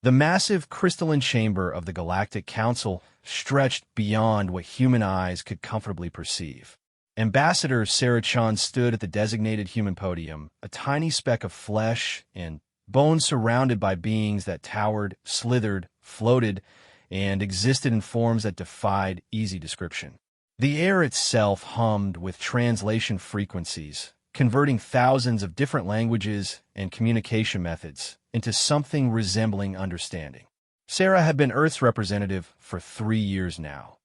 The massive crystalline chamber of the Galactic Council stretched beyond what human eyes could comfortably perceive. Ambassador Sarah Chan stood at the designated human podium, a tiny speck of flesh and bone surrounded by beings that towered, slithered, floated, and existed in forms that defied easy description. The air itself hummed with translation frequencies, converting thousands of different languages and communication methods into something resembling understanding. Sarah had been Earth's representative for 3 years now,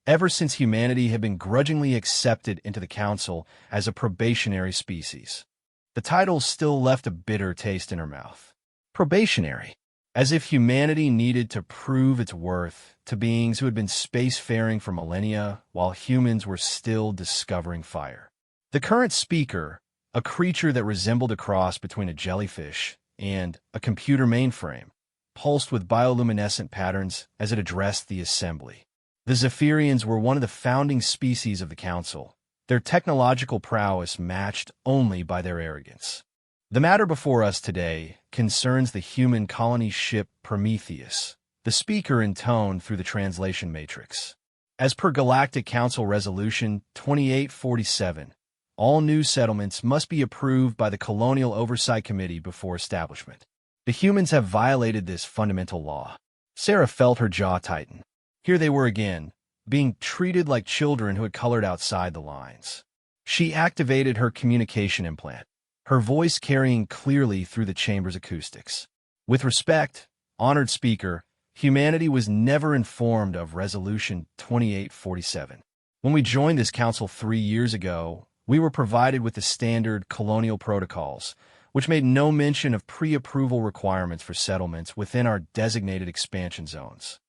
ever since humanity had been grudgingly accepted into the Council as a probationary species. The title still left a bitter taste in her mouth. Probationary. As if humanity needed to prove its worth to beings who had been spacefaring for millennia while humans were still discovering fire. The current speaker, a creature that resembled a cross between a jellyfish and a computer mainframe, pulsed with bioluminescent patterns as it addressed the assembly. The Zephyrians were one of the founding species of the Council, their technological prowess matched only by their arrogance. The matter before us today concerns the human colony ship Prometheus, the speaker intoned through the translation matrix. As per Galactic Council Resolution 2847, all new settlements must be approved by the Colonial Oversight Committee before establishment. The humans have violated this fundamental law. Sarah felt her jaw tighten. Here they were again, being treated like children who had colored outside the lines. She activated her communication implant, her voice carrying clearly through the chamber's acoustics. With respect, honored speaker, humanity was never informed of Resolution 2847. When we joined this council 3 years ago, we were provided with the standard colonial protocols, which made no mention of pre-approval requirements for settlements within our designated expansion zones.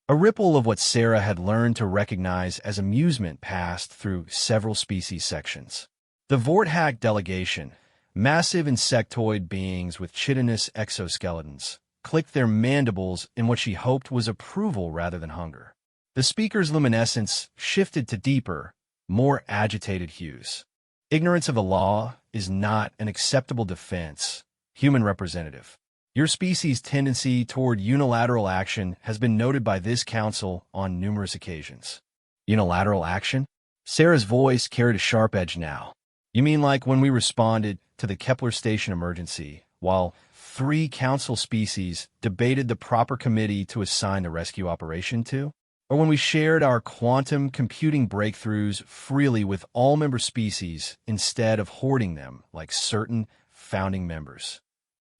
A ripple of what Sarah had learned to recognize as amusement passed through several species sections. The Vorthak delegation, massive insectoid beings with chitinous exoskeletons, clicked their mandibles in what she hoped was approval rather than hunger. The speaker's luminescence shifted to deeper, more agitated hues. Ignorance of the law is not an acceptable defense, human representative. Your species' tendency toward unilateral action has been noted by this council on numerous occasions. Unilateral action? Sarah's voice carried a sharp edge now. You mean like when we responded to the Kepler station emergency, while 3 council species debated the proper committee to assign the rescue operation to? Or when we shared our quantum computing breakthroughs freely with all member species instead of hoarding them like certain founding members?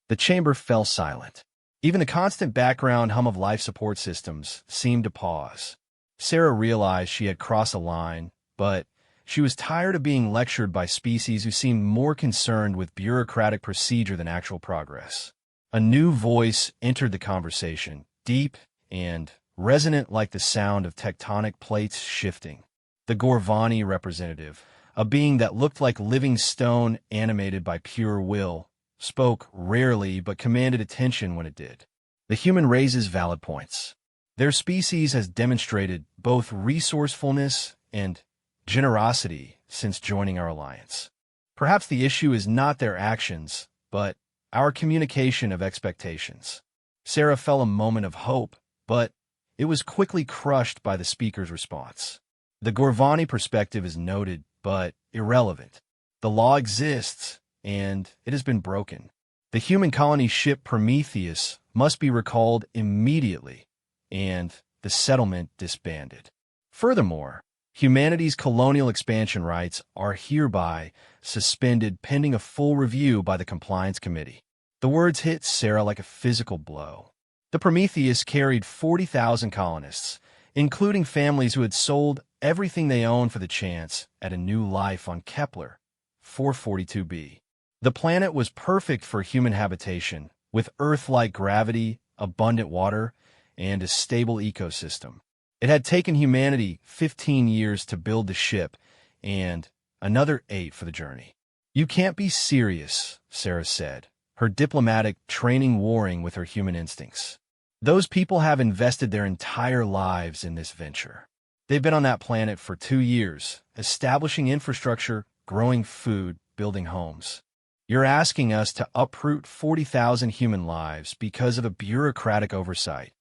The chamber fell silent. Even the constant background hum of life support systems seemed to pause. Sarah realized she had crossed a line, but she was tired of being lectured by species who seemed more concerned with bureaucratic procedure than actual progress. A new voice entered the conversation, deep and resonant like the sound of tectonic plates shifting. The Gorvani representative, a being that looked like living stone animated by pure will, spoke rarely but commanded attention when it did. The human raises valid points. Their species has demonstrated both resourcefulness and generosity since joining our alliance. Perhaps the issue is not their actions, but our communication of expectations. Sarah felt a moment of hope, but it was quickly crushed by the speaker's response. The Gorvani perspective is noted, but irrelevant. The law exists, and it has been broken. The human colony ship Prometheus must be recalled immediately, and the settlement disbanded. Furthermore, humanity's colonial expansion rights are hereby suspended pending a full review by the Compliance Committee. The words hit Sarah like a physical blow. The Prometheus carried 40,000 colonists, including families who had sold everything they owned for the chance at a new life on Kepler 442b. The planet was perfect for human habitation, with Earth-like gravity, abundant water, and a stable ecosystem. It had taken humanity 15 years to build the ship, and another 8 for the journey. "You can't be serious," Sarah said, her diplomatic training warring with her human instincts. "Those people have invested their entire lives in this venture. They've been on that planet for 2 years, establishing infrastructure, growing food, building homes. You're asking us to uproot 40,000 human lives because of a bureaucratic oversight.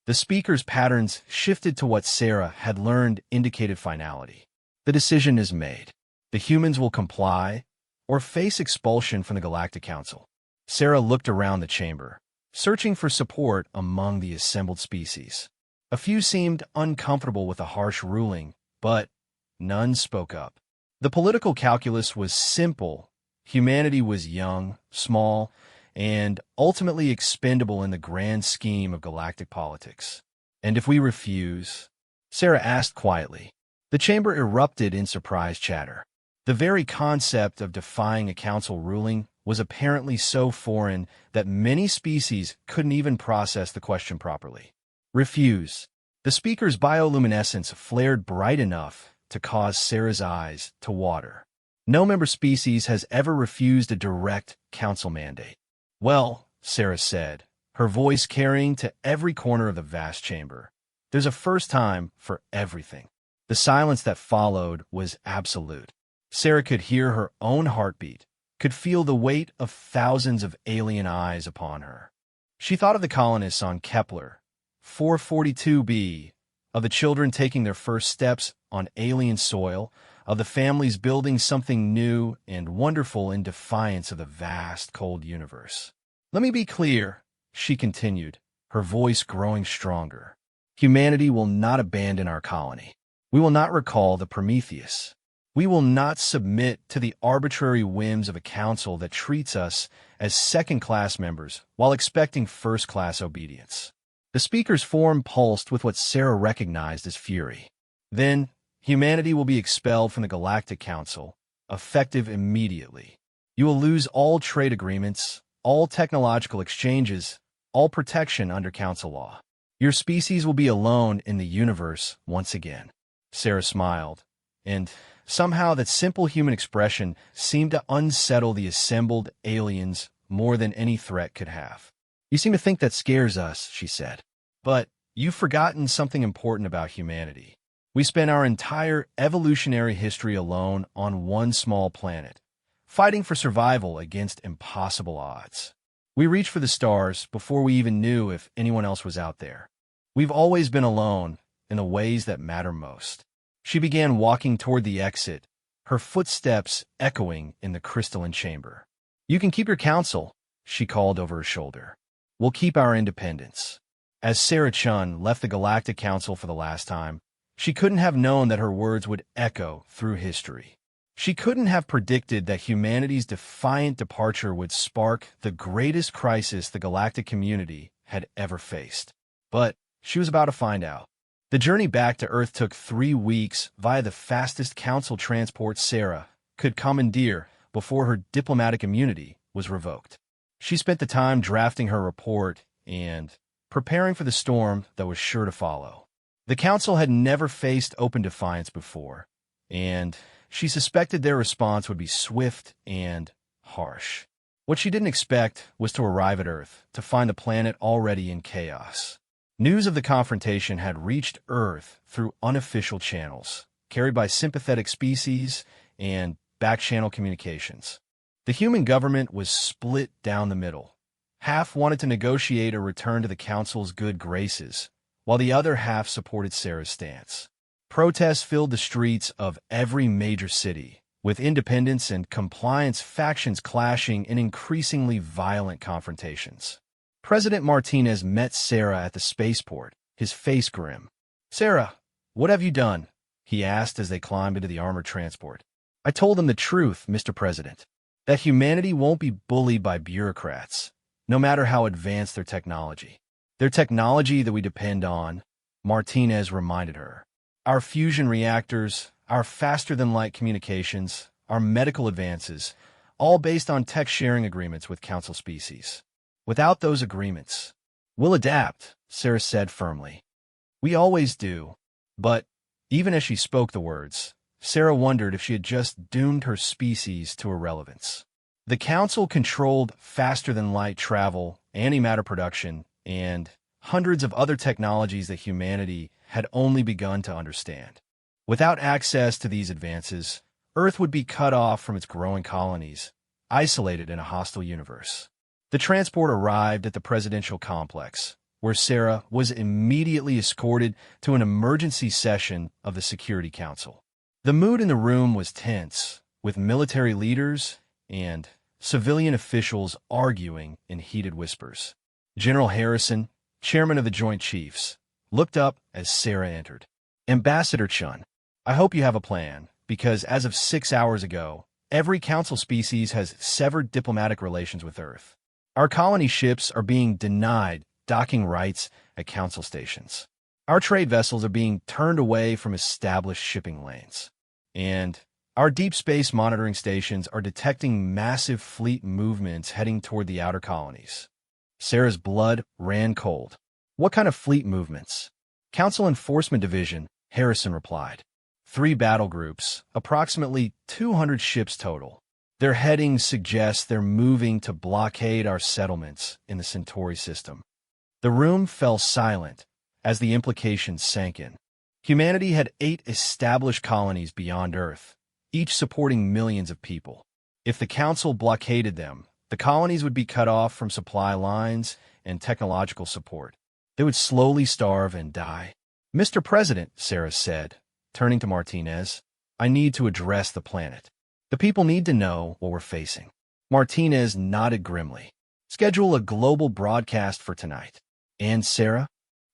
The speaker's patterns shifted to what Sarah had learned indicated finality. The decision is made. The humans will comply or face expulsion from the Galactic Council. Sarah looked around the chamber, searching for support among the assembled species. A few seemed uncomfortable with the harsh ruling, but none spoke up. The political calculus was simple. Humanity was young, small, and ultimately expendable in the grand scheme of galactic politics. And if we refuse? Sarah asked quietly. The chamber erupted in surprised chatter. The very concept of defying a council ruling was apparently so foreign that many species couldn't even process the question properly. Refuse. The speaker's bioluminescence flared bright enough to cause Sarah's eyes to water. No member species has ever refused a direct council mandate. Well, Sarah said, her voice carrying to every corner of the vast chamber, there's a first time for everything. The silence that followed was absolute. Sarah could hear her own heartbeat, could feel the weight of thousands of alien eyes upon her. She thought of the colonists on Kepler 442b, of the children taking their first steps on alien soil, of the families building something new and wonderful in defiance of the vast, cold universe. Let me be clear, she continued, her voice growing stronger. Humanity will not abandon our colony. We will not recall the Prometheus. We will not submit to the arbitrary whims of a council that treats us as second-class members while expecting first-class obedience. The speaker's form pulsed with what Sarah recognized as fury. Then, humanity will be expelled from the Galactic Council, effective immediately. You will lose all trade agreements, all technological exchanges, all protection under council law. Your species will be alone in the universe once again. Sarah smiled, and somehow that simple human expression seemed to unsettle the assembled aliens more than any threat could have. You seem to think that scares us, she said. But you've forgotten something important about humanity. We spent our entire evolutionary history alone on one small planet, fighting for survival against impossible odds. We reached for the stars before we even knew if anyone else was out there. We've always been alone in the ways that matter most. She began walking toward the exit, her footsteps echoing in the crystalline chamber. You can keep your counsel, she called over her shoulder. We'll keep our independence. As Sarah Chun left the Galactic Council for the last time, she couldn't have known that her words would echo through history. She couldn't have predicted that humanity's defiant departure would spark the greatest crisis the galactic community had ever faced. But she was about to find out. The journey back to Earth took 3 weeks via the fastest council transport Sarah could commandeer before her diplomatic immunity was revoked. She spent the time drafting her report and preparing for the storm that was sure to follow. The council had never faced open defiance before, and she suspected their response would be swift and harsh. What she didn't expect was to arrive at Earth, to find the planet already in chaos. News of the confrontation had reached Earth through unofficial channels, carried by sympathetic species and back-channel communications. The human government was split down the middle. Half wanted to negotiate a return to the council's good graces, while the other half supported Sarah's stance. Protests filled the streets of every major city, with independence and compliance factions clashing in increasingly violent confrontations. President Martinez met Sarah at the spaceport, his face grim. "Sarah, what have you done?" he asked as they climbed into the armored transport. "I told them the truth, Mr. President, that humanity won't be bullied by bureaucrats, no matter how advanced their technology. Their technology that we depend on," Martinez reminded her. "Our fusion reactors, our faster-than-light communications, our medical advances, all based on tech-sharing agreements with council species. Without those agreements, we'll adapt," Sarah said firmly. "We always do." But even as she spoke the words, Sarah wondered if she had just doomed her species to irrelevance. The council controlled faster-than-light travel, antimatter production, and hundreds of other technologies that humanity had only begun to understand. Without access to these advances, Earth would be cut off from its growing colonies, isolated in a hostile universe. The transport arrived at the presidential complex, where Sarah was immediately escorted to an emergency session of the Security Council. The mood in the room was tense, with military leaders and civilian officials arguing in heated whispers. General Harrison, chairman of the Joint Chiefs, looked up as Sarah entered. "Ambassador Chun, I hope you have a plan, because as of 6 hours ago, every council species has severed diplomatic relations with Earth. Our colony ships are being denied docking rights at council stations. Our trade vessels are being turned away from established shipping lanes. And our deep space monitoring stations are detecting massive fleet movements heading toward the outer colonies." Sarah's blood ran cold. "What kind of fleet movements?" "Council Enforcement Division," Harrison replied. 3 battle groups, approximately 200 ships total. Their headings suggest they're moving to blockade our settlements in the Centauri system. The room fell silent as the implications sank in. Humanity had 8 established colonies beyond Earth, each supporting millions of people. If the Council blockaded them, the colonies would be cut off from supply lines and technological support. They would slowly starve and die. "Mr. President," Sarah said, turning to Martinez, "I need to address the planet. The people need to know what we're facing." Martinez nodded grimly. "Schedule a global broadcast for tonight." "And Sarah?"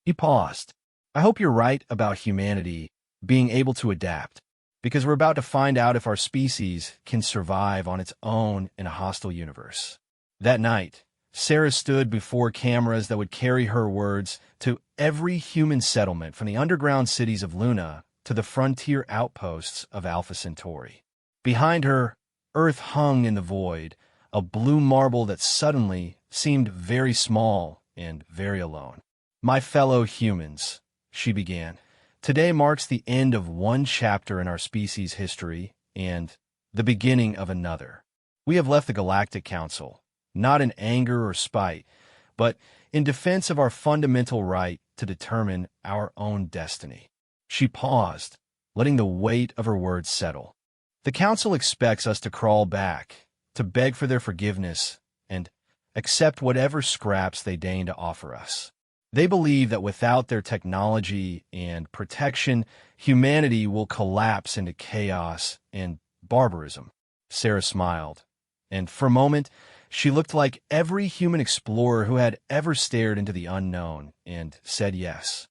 He paused. "I hope you're right about humanity being able to adapt, because we're about to find out if our species can survive on its own in a hostile universe." That night, Sarah stood before cameras that would carry her words to every human settlement from the underground cities of Luna to the frontier outposts of Alpha Centauri. Behind her, Earth hung in the void, a blue marble that suddenly seemed very small and very alone. "My fellow humans," she began, "today marks the end of one chapter in our species' history and the beginning of another. We have left the Galactic Council, not in anger or spite, but in defense of our fundamental right to determine our own destiny." She paused, letting the weight of her words settle. "The Council expects us to crawl back, to beg for their forgiveness, and accept whatever scraps they deign to offer us. They believe that without their technology and protection, humanity will collapse into chaos and barbarism." Sarah smiled, and for a moment, she looked like every human explorer who had ever stared into the unknown, and said yes.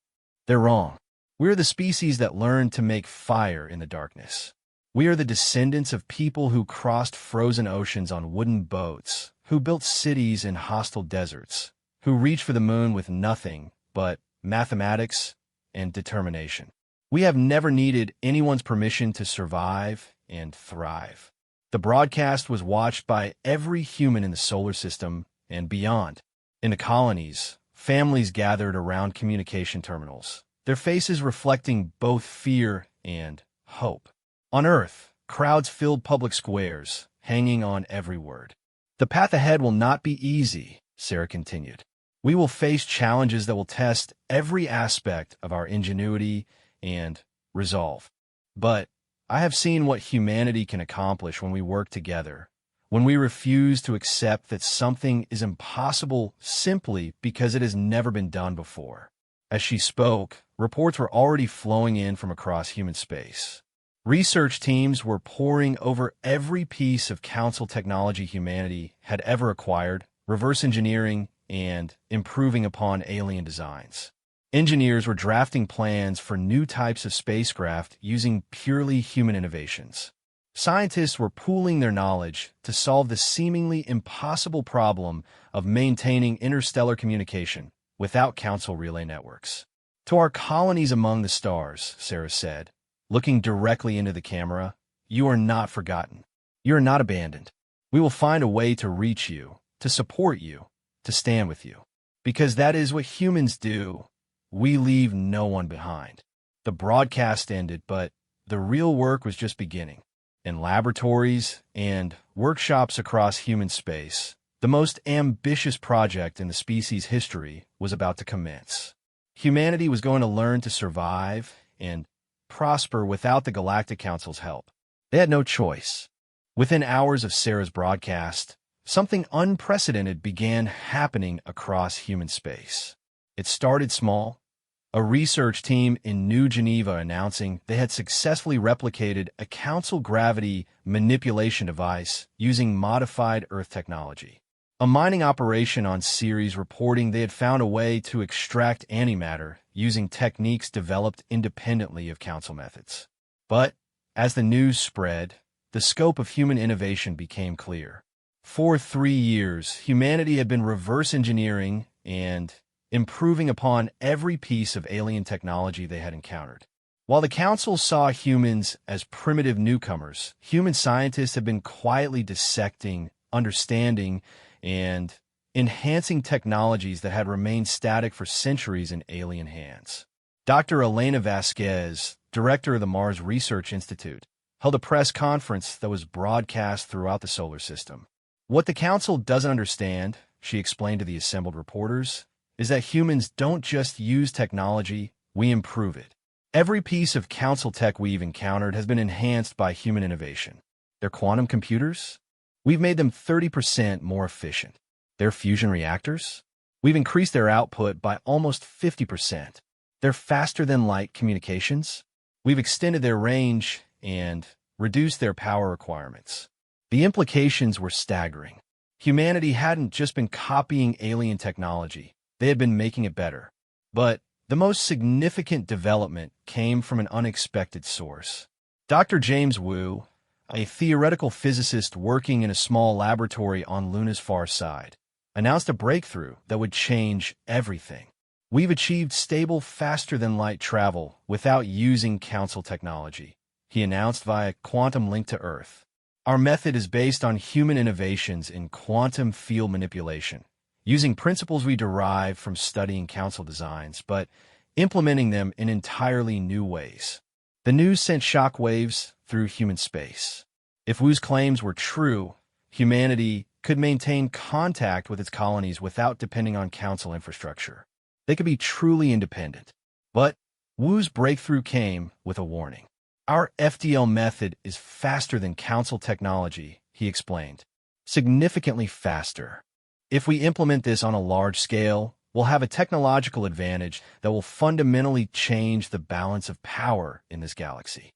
"They're wrong. We're the species that learned to make fire in the darkness. We are the descendants of people who crossed frozen oceans on wooden boats, who built cities in hostile deserts, who reached for the moon with nothing but mathematics and determination. We have never needed anyone's permission to survive and thrive." The broadcast was watched by every human in the solar system and beyond. In the colonies, families gathered around communication terminals, their faces reflecting both fear and hope. On Earth, crowds filled public squares, hanging on every word. "The path ahead will not be easy," Sarah continued. "We will face challenges that will test every aspect of our ingenuity and resolve. But I have seen what humanity can accomplish when we work together, when we refuse to accept that something is impossible simply because it has never been done before." As she spoke, reports were already flowing in from across human space. Research teams were poring over every piece of Council technology humanity had ever acquired, reverse engineering, and improving upon alien designs. Engineers were drafting plans for new types of spacecraft using purely human innovations. Scientists were pooling their knowledge to solve the seemingly impossible problem of maintaining interstellar communication without Council relay networks. "To our colonies among the stars," Sarah said, looking directly into the camera, "you are not forgotten. You are not abandoned. We will find a way to reach you, to support you, to stand with you. Because that is what humans do. We leave no one behind." The broadcast ended, but the real work was just beginning. In laboratories and workshops across human space, the most ambitious project in the species' history was about to commence. Humanity was going to learn to survive and prosper without the Galactic Council's help. They had no choice. Within hours of Sarah's broadcast, something unprecedented began happening across human space. It started small. A research team in New Geneva announcing they had successfully replicated a council gravity manipulation device using modified Earth technology. A mining operation on Ceres reporting they had found a way to extract antimatter using techniques developed independently of council methods. But as the news spread, the scope of human innovation became clear. For 3 years, humanity had been reverse engineering and improving upon every piece of alien technology they had encountered. While the Council saw humans as primitive newcomers, human scientists have been quietly dissecting, understanding, and enhancing technologies that had remained static for centuries in alien hands. Dr. Elena Vasquez, director of the Mars Research Institute, held a press conference that was broadcast throughout the solar system. What the Council doesn't understand, she explained to the assembled reporters, is that humans don't just use technology, we improve it. Every piece of council tech we've encountered has been enhanced by human innovation. Their quantum computers? We've made them 30% more efficient. Their fusion reactors? We've increased their output by almost 50%. Their faster-than-light communications? We've extended their range and reduced their power requirements. The implications were staggering. Humanity hadn't just been copying alien technology. They had been making it better. But the most significant development came from an unexpected source. Dr. James Wu, a theoretical physicist working in a small laboratory on Luna's far side, announced a breakthrough that would change everything. We've achieved stable, faster-than-light travel without using council technology, he announced via quantum link to Earth. Our method is based on human innovations in quantum field manipulation, using principles we derive from studying council designs, but implementing them in entirely new ways. The news sent shockwaves through human space. If Wu's claims were true, humanity could maintain contact with its colonies without depending on council infrastructure. They could be truly independent. But Wu's breakthrough came with a warning. Our FDL method is faster than council technology, he explained. Significantly faster. If we implement this on a large scale, we'll have a technological advantage that will fundamentally change the balance of power in this galaxy.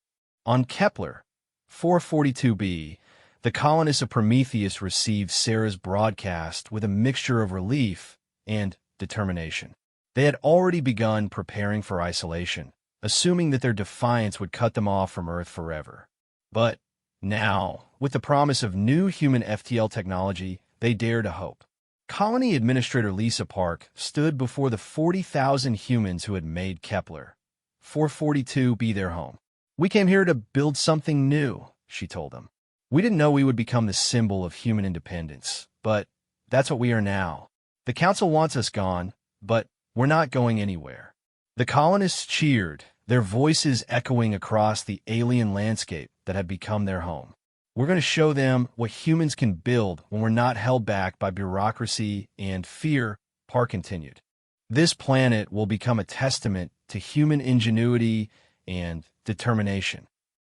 On Kepler 442b, the colonists of Prometheus received Sarah's broadcast with a mixture of relief and determination. They had already begun preparing for isolation, assuming that their defiance would cut them off from Earth forever. But now, with the promise of new human FTL technology, they dare to hope. Colony Administrator Lisa Park stood before the 40,000 humans who had made Kepler 442b their home. We came here to build something new, she told them. We didn't know we would become the symbol of human independence, but that's what we are now. The Council wants us gone, but we're not going anywhere. The colonists cheered, their voices echoing across the alien landscape that had become their home. We're going to show them what humans can build when we're not held back by bureaucracy and fear, Park continued. This planet will become a testament to human ingenuity and determination.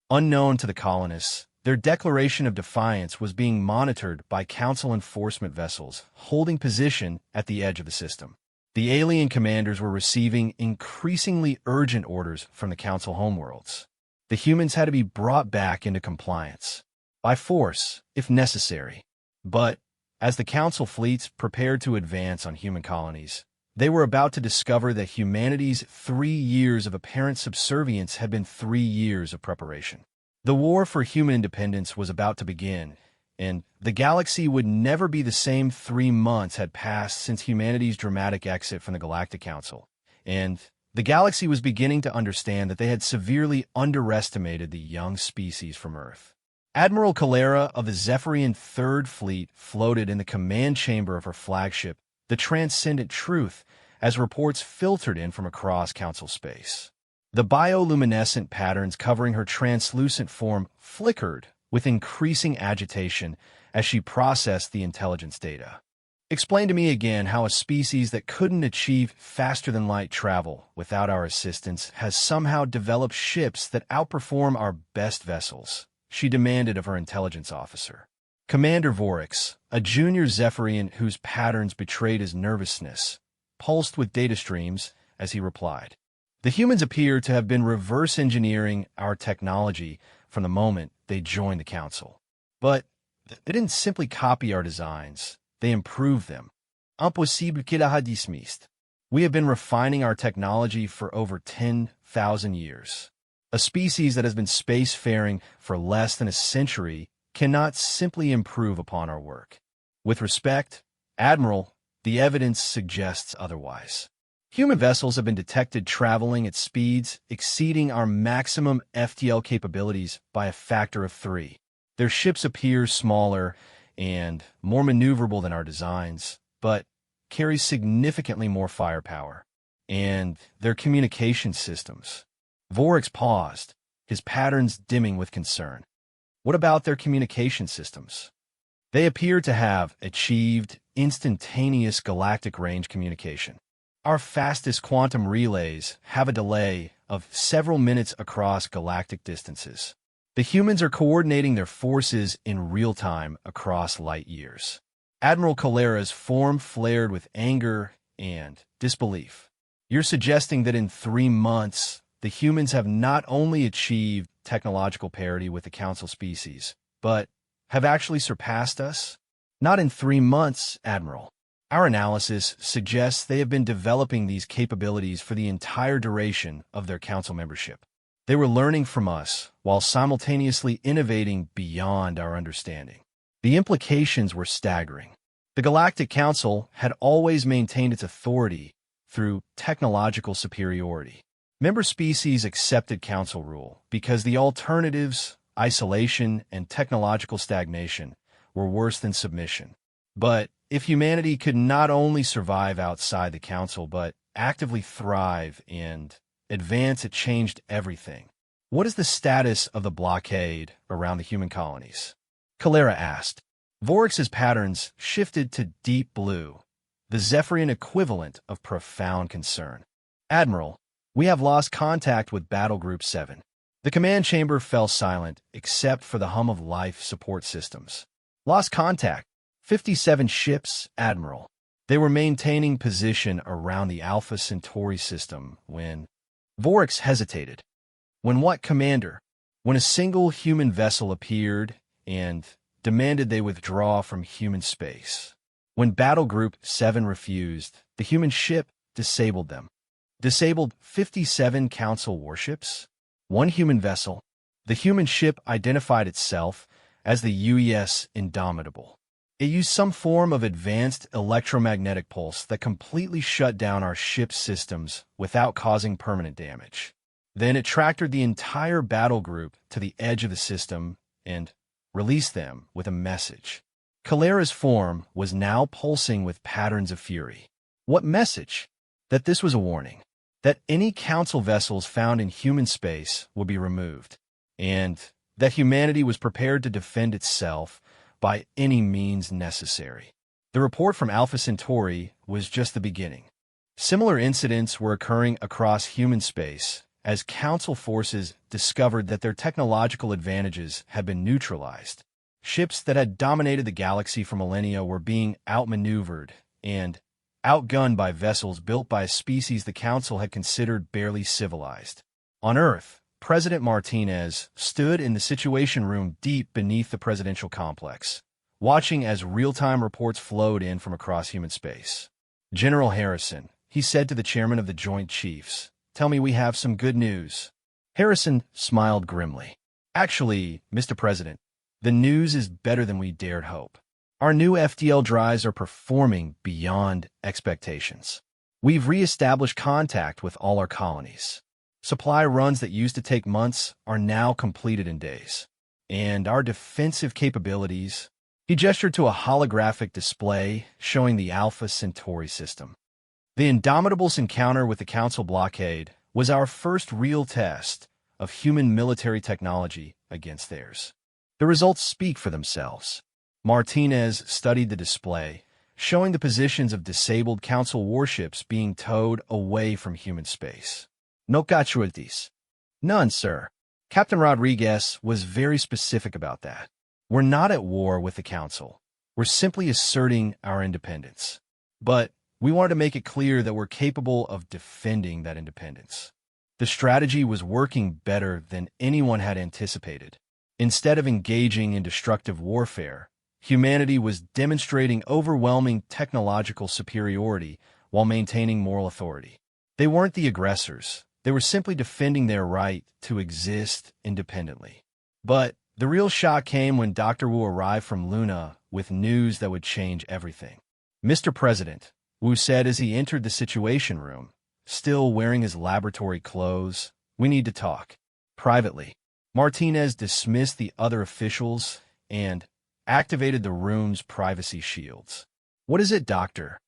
Unknown to the colonists, their declaration of defiance was being monitored by Council enforcement vessels holding position at the edge of the system. The alien commanders were receiving increasingly urgent orders from the Council homeworlds. The humans had to be brought back into compliance. By force, if necessary. But, as the Council fleets prepared to advance on human colonies, they were about to discover that humanity's 3 years of apparent subservience had been 3 years of preparation. The war for human independence was about to begin, and the galaxy would never be the same. 3 months had passed since humanity's dramatic exit from the Galactic Council, and the galaxy was beginning to understand that they had severely underestimated the young species from Earth. Admiral Calera of the Zephyrian Third Fleet floated in the command chamber of her flagship, the Transcendent Truth, as reports filtered in from across Council space. The bioluminescent patterns covering her translucent form flickered with increasing agitation as she processed the intelligence data. Explain to me again how a species that couldn't achieve faster-than-light travel without our assistance has somehow developed ships that outperform our best vessels, she demanded of her intelligence officer. Commander Vorix, a junior Zephyrian whose patterns betrayed his nervousness, pulsed with data streams as he replied. The humans appear to have been reverse engineering our technology from the moment they joined the Council. But they didn't simply copy our designs, they improved them. Impossible qu'il a dismissed. We have been refining our technology for over 10,000 years. A species that has been spacefaring for less than a century cannot simply improve upon our work. With respect, Admiral, the evidence suggests otherwise. Human vessels have been detected traveling at speeds exceeding our maximum FTL capabilities by a factor of 3. Their ships appear smaller and more maneuverable than our designs, but carry significantly more firepower. And their communication systems. Vorix paused, his patterns dimming with concern. What about their communication systems? They appear to have achieved instantaneous galactic range communication. Our fastest quantum relays have a delay of several minutes across galactic distances. The humans are coordinating their forces in real time across light years. Admiral Calera's form flared with anger and disbelief. You're suggesting that in 3 months, the humans have not only achieved technological parity with the Council species, but have actually surpassed us? Not in 3 months, Admiral. Our analysis suggests they have been developing these capabilities for the entire duration of their Council membership. They were learning from us while simultaneously innovating beyond our understanding. The implications were staggering. The Galactic Council had always maintained its authority through technological superiority. Member species accepted Council rule because the alternatives, isolation, and technological stagnation, were worse than submission. But if humanity could not only survive outside the Council, but actively thrive and advance, it changed everything. What is the status of the blockade around the human colonies? Calera asked. Vorix's patterns shifted to deep blue, the Zephyrian equivalent of profound concern. Admiral, we have lost contact with Battle Group 7. The command chamber fell silent, except for the hum of life support systems. Lost contact. 57 ships, Admiral. They were maintaining position around the Alpha Centauri system when Vorix hesitated. When what, Commander? When a single human vessel appeared and demanded they withdraw from human space. When Battle Group 7 refused, the human ship disabled them. Disabled 57 Council warships? One human vessel. The human ship identified itself as the UES Indomitable. It used some form of advanced electromagnetic pulse that completely shut down our ship's systems without causing permanent damage. Then it tractored the entire battle group to the edge of the system and released them with a message. Calera's form was now pulsing with patterns of fury. What message? That this was a warning. That any Council vessels found in human space would be removed. And that humanity was prepared to defend itself by any means necessary. The report from Alpha Centauri was just the beginning. Similar incidents were occurring across human space as Council forces discovered that their technological advantages had been neutralized. Ships that had dominated the galaxy for millennia were being outmaneuvered and outgunned by vessels built by a species the Council had considered barely civilized. On Earth, President Martinez stood in the Situation Room deep beneath the presidential complex, watching as real-time reports flowed in from across human space. General Harrison, he said to the chairman of the Joint Chiefs, "Tell me we have some good news." Harrison smiled grimly. "Actually, Mr. President, the news is better than we dared hope. Our new FTL drives are performing beyond expectations. We've re-established contact with all our colonies. Supply runs that used to take months are now completed in days. And our defensive capabilities..." He gestured to a holographic display showing the Alpha Centauri system. The Indomitable's encounter with the Council blockade was our first real test of human military technology against theirs. The results speak for themselves. Martinez studied the display, showing the positions of disabled Council warships being towed away from human space. "No casualties." "None, sir." Captain Rodriguez was very specific about that. We're not at war with the Council. We're simply asserting our independence. But we wanted to make it clear that we're capable of defending that independence. The strategy was working better than anyone had anticipated. Instead of engaging in destructive warfare, humanity was demonstrating overwhelming technological superiority while maintaining moral authority. They weren't the aggressors. They were simply defending their right to exist independently. But the real shock came when Dr. Wu arrived from Luna with news that would change everything. "Mr. President," Wu said as he entered the Situation Room, still wearing his laboratory clothes, "we need to talk. Privately." Martinez dismissed the other officials and activated the room's privacy shields. "What is it, Doctor?"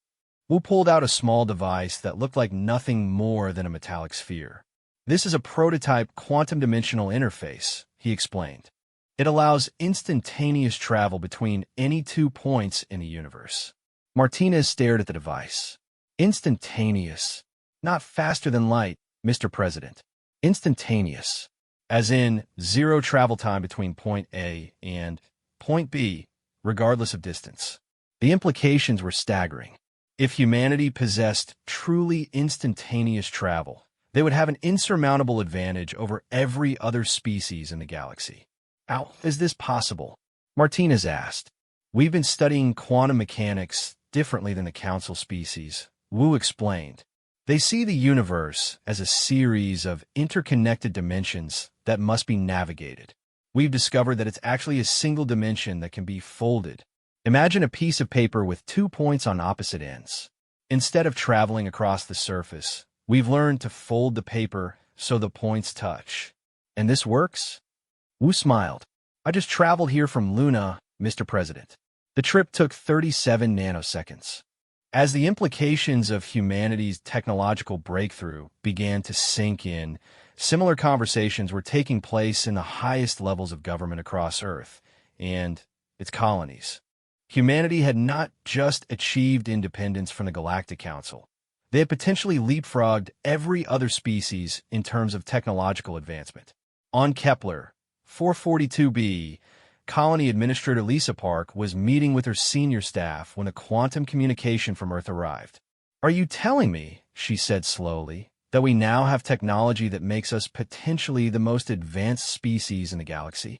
Wu pulled out a small device that looked like nothing more than a metallic sphere. "This is a prototype quantum-dimensional interface," he explained. "It allows instantaneous travel between any 2 points in the universe." Martinez stared at the device. "Instantaneous. Not faster than light, Mr. President. Instantaneous. As in, zero travel time between point A and point B, regardless of distance." The implications were staggering. If humanity possessed truly instantaneous travel, they would have an insurmountable advantage over every other species in the galaxy. "How is this possible?" Martinez asked. "We've been studying quantum mechanics differently than the Council species," Wu explained. "They see the universe as a series of interconnected dimensions that must be navigated. We've discovered that it's actually a single dimension that can be folded. Imagine a piece of paper with 2 points on opposite ends. Instead of traveling across the surface, we've learned to fold the paper so the points touch. And this works?" Wu smiled. "I just traveled here from Luna, Mr. President. The trip took 37 nanoseconds." As the implications of humanity's technological breakthrough began to sink in, similar conversations were taking place in the highest levels of government across Earth and its colonies. Humanity had not just achieved independence from the Galactic Council. They had potentially leapfrogged every other species in terms of technological advancement. On Kepler 442b, Colony Administrator Lisa Park was meeting with her senior staff when a quantum communication from Earth arrived. "Are you telling me," she said slowly, "that we now have technology that makes us potentially the most advanced species in the galaxy?"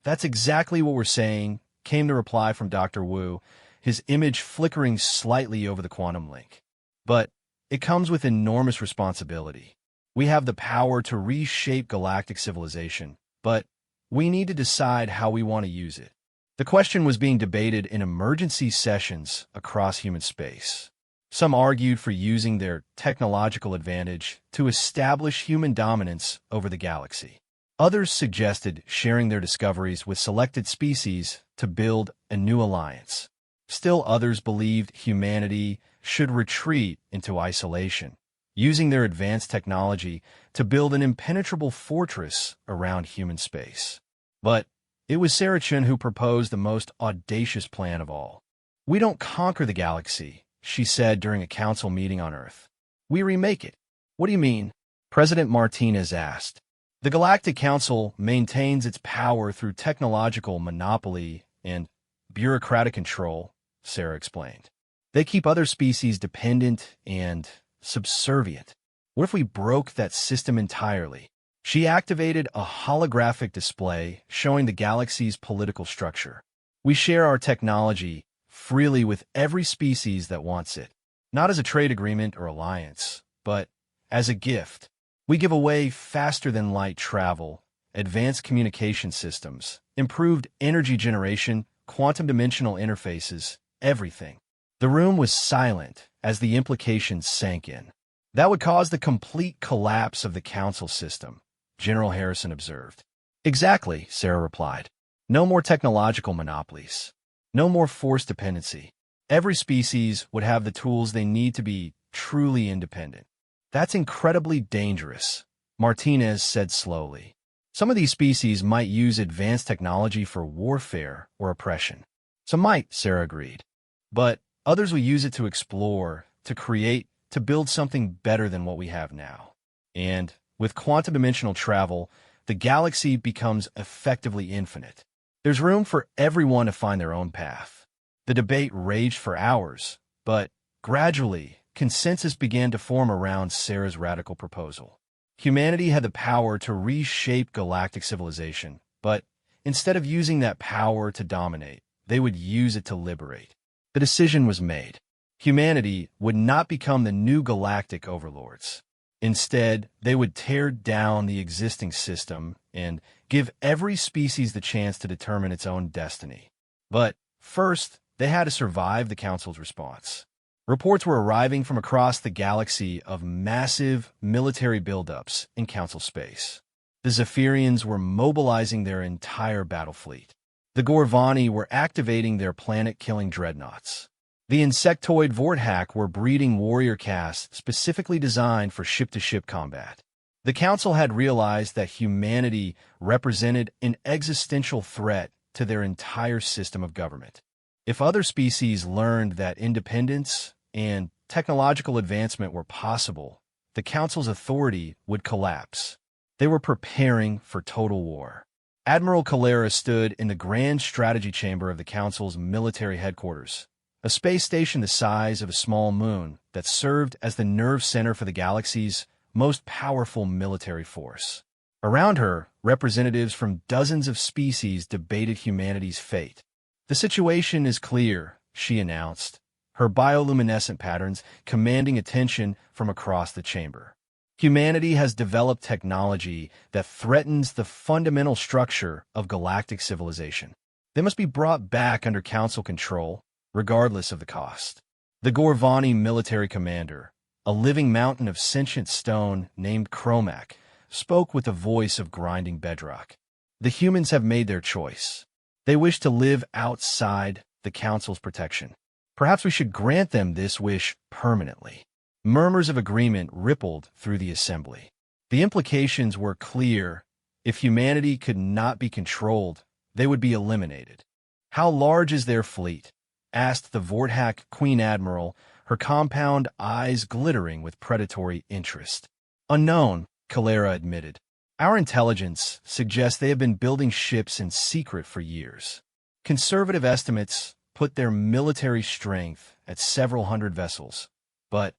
"That's exactly what we're saying," came the reply from Dr. Wu, his image flickering slightly over the quantum link. "But it comes with enormous responsibility. We have the power to reshape galactic civilization, but we need to decide how we want to use it." The question was being debated in emergency sessions across human space. Some argued for using their technological advantage to establish human dominance over the galaxy. Others suggested sharing their discoveries with selected species to build a new alliance. Still others believed humanity should retreat into isolation, using their advanced technology to build an impenetrable fortress around human space. But it was Saracen who proposed the most audacious plan of all. "We don't conquer the galaxy," she said during a council meeting on Earth. "We remake it." "What do you mean?" President Martinez asked. "The Galactic Council maintains its power through technological monopoly and bureaucratic control," Sarah explained. "They keep other species dependent and subservient. What if we broke that system entirely?" She activated a holographic display showing the galaxy's political structure. "We share our technology freely with every species that wants it, not as a trade agreement or alliance, but as a gift. We give away faster-than-light travel, advanced communication systems, improved energy generation, quantum-dimensional interfaces, everything." The room was silent as the implications sank in. "That would cause the complete collapse of the council system," General Harrison observed. "Exactly," Sarah replied. "No more technological monopolies. No more forced dependency. Every species would have the tools they need to be truly independent." "That's incredibly dangerous," Martinez said slowly. "Some of these species might use advanced technology for warfare or oppression." "Some might," Sarah agreed. "But others will use it to explore, to create, to build something better than what we have now. And with quantum dimensional travel, the galaxy becomes effectively infinite. There's room for everyone to find their own path. The debate raged for hours, but gradually, consensus began to form around Sarah's radical proposal. Humanity had the power to reshape galactic civilization, but instead of using that power to dominate, they would use it to liberate. The decision was made. Humanity would not become the new galactic overlords. Instead, they would tear down the existing system and give every species the chance to determine its own destiny. But first, they had to survive the Council's response. Reports were arriving from across the galaxy of massive military buildups in Council space. The Zephyrians were mobilizing their entire battle fleet. The Gorvani were activating their planet-killing dreadnoughts. The insectoid Vorthak were breeding warrior castes specifically designed for ship-to-ship combat. The Council had realized that humanity represented an existential threat to their entire system of government. If other species learned that independence and technological advancement were possible, the Council's authority would collapse. They were preparing for total war. Admiral Calera stood in the Grand Strategy Chamber of the Council's military headquarters, a space station the size of a small moon that served as the nerve center for the galaxy's most powerful military force. Around her, representatives from dozens of species debated humanity's fate. "The situation is clear," she announced, her bioluminescent patterns commanding attention from across the chamber. "Humanity has developed technology that threatens the fundamental structure of galactic civilization. They must be brought back under Council control, regardless of the cost." The Gorvani military commander, a living mountain of sentient stone named Chromac, spoke with a voice of grinding bedrock. "The humans have made their choice. They wish to live outside the Council's protection. Perhaps we should grant them this wish permanently." Murmurs of agreement rippled through the assembly. The implications were clear. If humanity could not be controlled, they would be eliminated. "How large is their fleet?" asked the Vorthak Queen Admiral, her compound eyes glittering with predatory interest. "Unknown," Calera admitted. "Our intelligence suggests they have been building ships in secret for years. Conservative estimates put their military strength at several hundred vessels. But,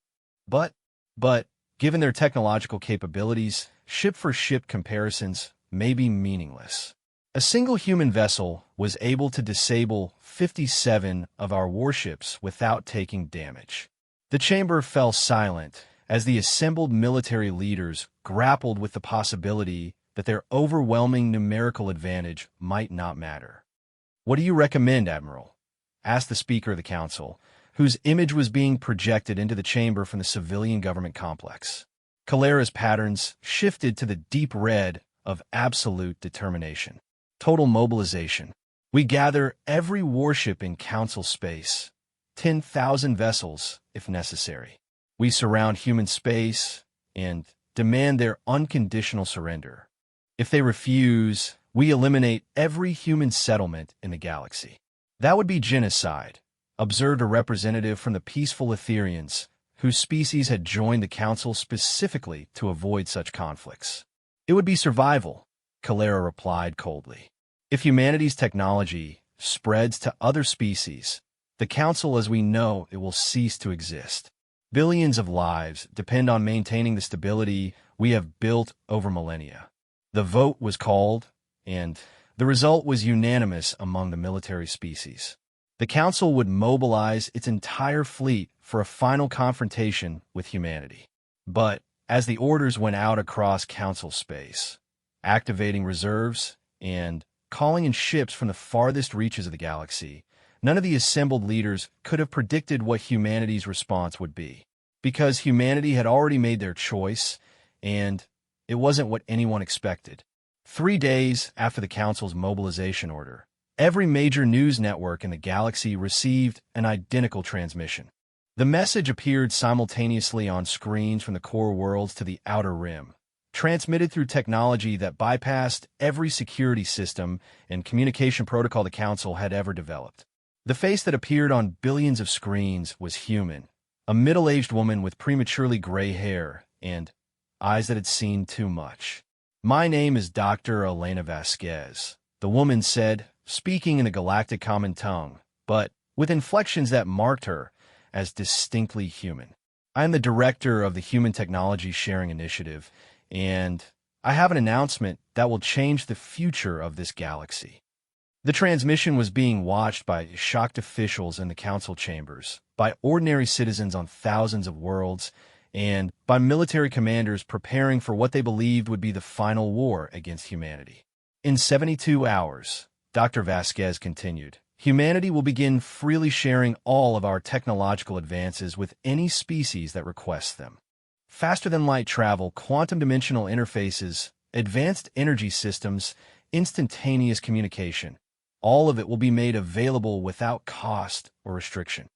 given their technological capabilities, ship-for-ship comparisons may be meaningless. A single human vessel was able to disable 57 of our warships without taking damage." The chamber fell silent as the assembled military leaders grappled with the possibility that their overwhelming numerical advantage might not matter. "What do you recommend, Admiral?" asked the Speaker of the Council, whose image was being projected into the chamber from the civilian government complex. Calera's patterns shifted to the deep red of absolute determination. "Total mobilization. We gather every warship in Council space, 10,000 vessels if necessary. We surround human space and demand their unconditional surrender. If they refuse, we eliminate every human settlement in the galaxy." "That would be genocide," observed a representative from the peaceful Etherians, whose species had joined the Council specifically to avoid such conflicts. "It would be survival," Calera replied coldly. "If humanity's technology spreads to other species, the Council as we know it will cease to exist. Billions of lives depend on maintaining the stability we have built over millennia." The vote was called, and the result was unanimous among the military species. The Council would mobilize its entire fleet for a final confrontation with humanity. But as the orders went out across Council space, activating reserves and calling in ships from the farthest reaches of the galaxy, none of the assembled leaders could have predicted what humanity's response would be. Because humanity had already made their choice, and it wasn't what anyone expected. 3 days after the Council's mobilization order, every major news network in the galaxy received an identical transmission. The message appeared simultaneously on screens from the core worlds to the outer rim, transmitted through technology that bypassed every security system and communication protocol the Council had ever developed. The face that appeared on billions of screens was human, a middle-aged woman with prematurely gray hair and eyes that had seen too much. My name is Dr. Elena Vasquez, the woman said, speaking in the Galactic common tongue, but with inflections that marked her as distinctly human. I am the director of the Human Technology Sharing Initiative, and I have an announcement that will change the future of this galaxy. The transmission was being watched by shocked officials in the council chambers, by ordinary citizens on thousands of worlds, and by military commanders preparing for what they believed would be the final war against humanity. In 72 hours, Dr. Vasquez continued, humanity will begin freely sharing all of our technological advances with any species that requests them. Faster-than-light travel, quantum-dimensional interfaces, advanced energy systems, instantaneous communication. All of it will be made available without cost or restriction.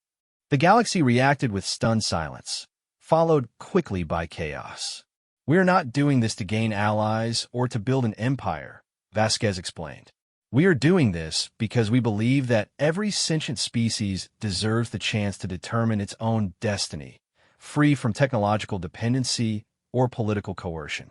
The galaxy reacted with stunned silence, followed quickly by chaos. We are not doing this to gain allies or to build an empire, Vasquez explained. We are doing this because we believe that every sentient species deserves the chance to determine its own destiny, free from technological dependency or political coercion.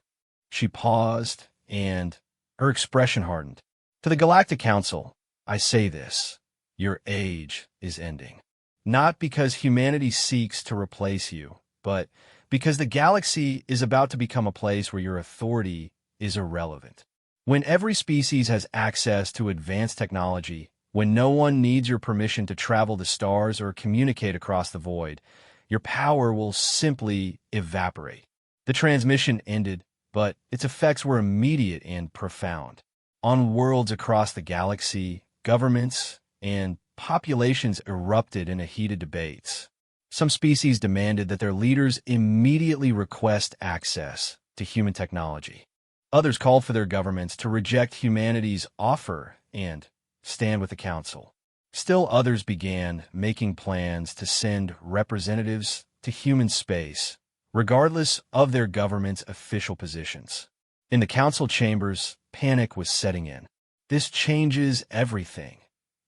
She paused, and her expression hardened. To the Galactic Council, I say this: your age is ending. Not because humanity seeks to replace you, but because the galaxy is about to become a place where your authority is irrelevant. When every species has access to advanced technology, when no one needs your permission to travel the stars or communicate across the void, your power will simply evaporate. The transmission ended, but its effects were immediate and profound. On worlds across the galaxy, governments and populations erupted in a heated debates. Some species demanded that their leaders immediately request access to human technology. Others called for their governments to reject humanity's offer and stand with the Council. Still others began making plans to send representatives to human space, regardless of their government's official positions. In the Council chambers, panic was setting in. This changes everything,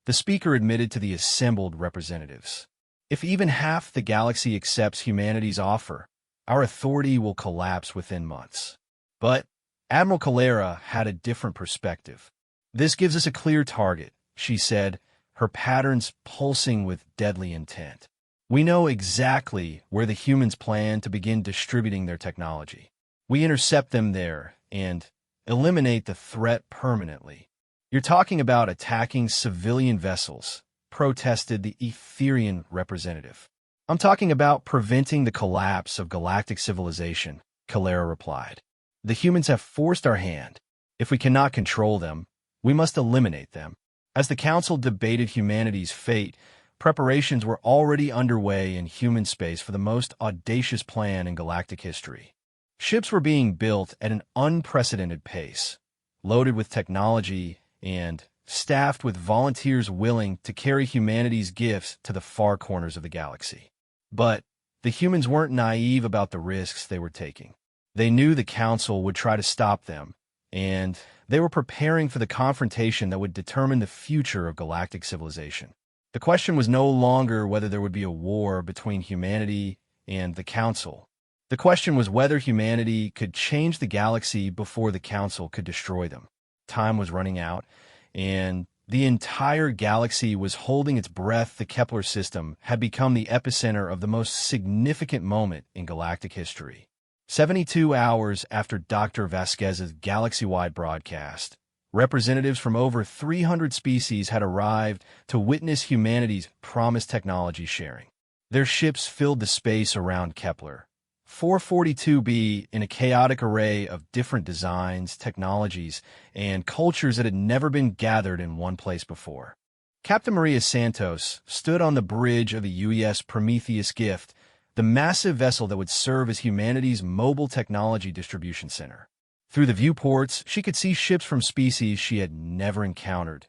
the speaker admitted to the assembled representatives. If even half the galaxy accepts humanity's offer, our authority will collapse within months. But Admiral Calera had a different perspective. This gives us a clear target, she said, her patterns pulsing with deadly intent. We know exactly where the humans plan to begin distributing their technology. We intercept them there and eliminate the threat permanently. You're talking about attacking civilian vessels, protested the Etherian representative. I'm talking about preventing the collapse of galactic civilization, Calera replied. The humans have forced our hand. If we cannot control them, we must eliminate them. As the Council debated humanity's fate, preparations were already underway in human space for the most audacious plan in galactic history. Ships were being built at an unprecedented pace, loaded with technology and staffed with volunteers willing to carry humanity's gifts to the far corners of the galaxy. But the humans weren't naive about the risks they were taking. They knew the Council would try to stop them, and they were preparing for the confrontation that would determine the future of galactic civilization. The question was no longer whether there would be a war between humanity and the Council. The question was whether humanity could change the galaxy before the Council could destroy them. Time was running out, and the entire galaxy was holding its breath. The Kepler system had become the epicenter of the most significant moment in galactic history. 72 hours after Dr. Vasquez's galaxy-wide broadcast, representatives from over 300 species had arrived to witness humanity's promised technology sharing. Their ships filled the space around Kepler, 442b, in a chaotic array of different designs, technologies, and cultures that had never been gathered in one place before. Captain Maria Santos stood on the bridge of the UES Prometheus Gift, the massive vessel that would serve as humanity's mobile technology distribution center. Through the viewports, she could see ships from species she had never encountered,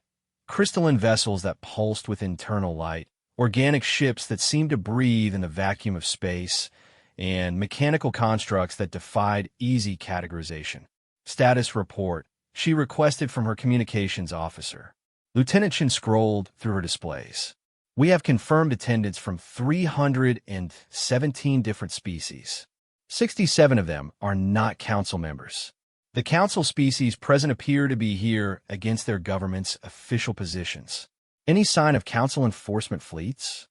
crystalline vessels that pulsed with internal light, organic ships that seemed to breathe in the vacuum of space, and mechanical constructs that defied easy categorization. Status report, she requested from her communications officer. Lieutenant Chin scrolled through her displays. We have confirmed attendance from 317 different species. 67 of them are not Council members. The Council species present appear to be here against their government's official positions. Any sign of Council enforcement fleets?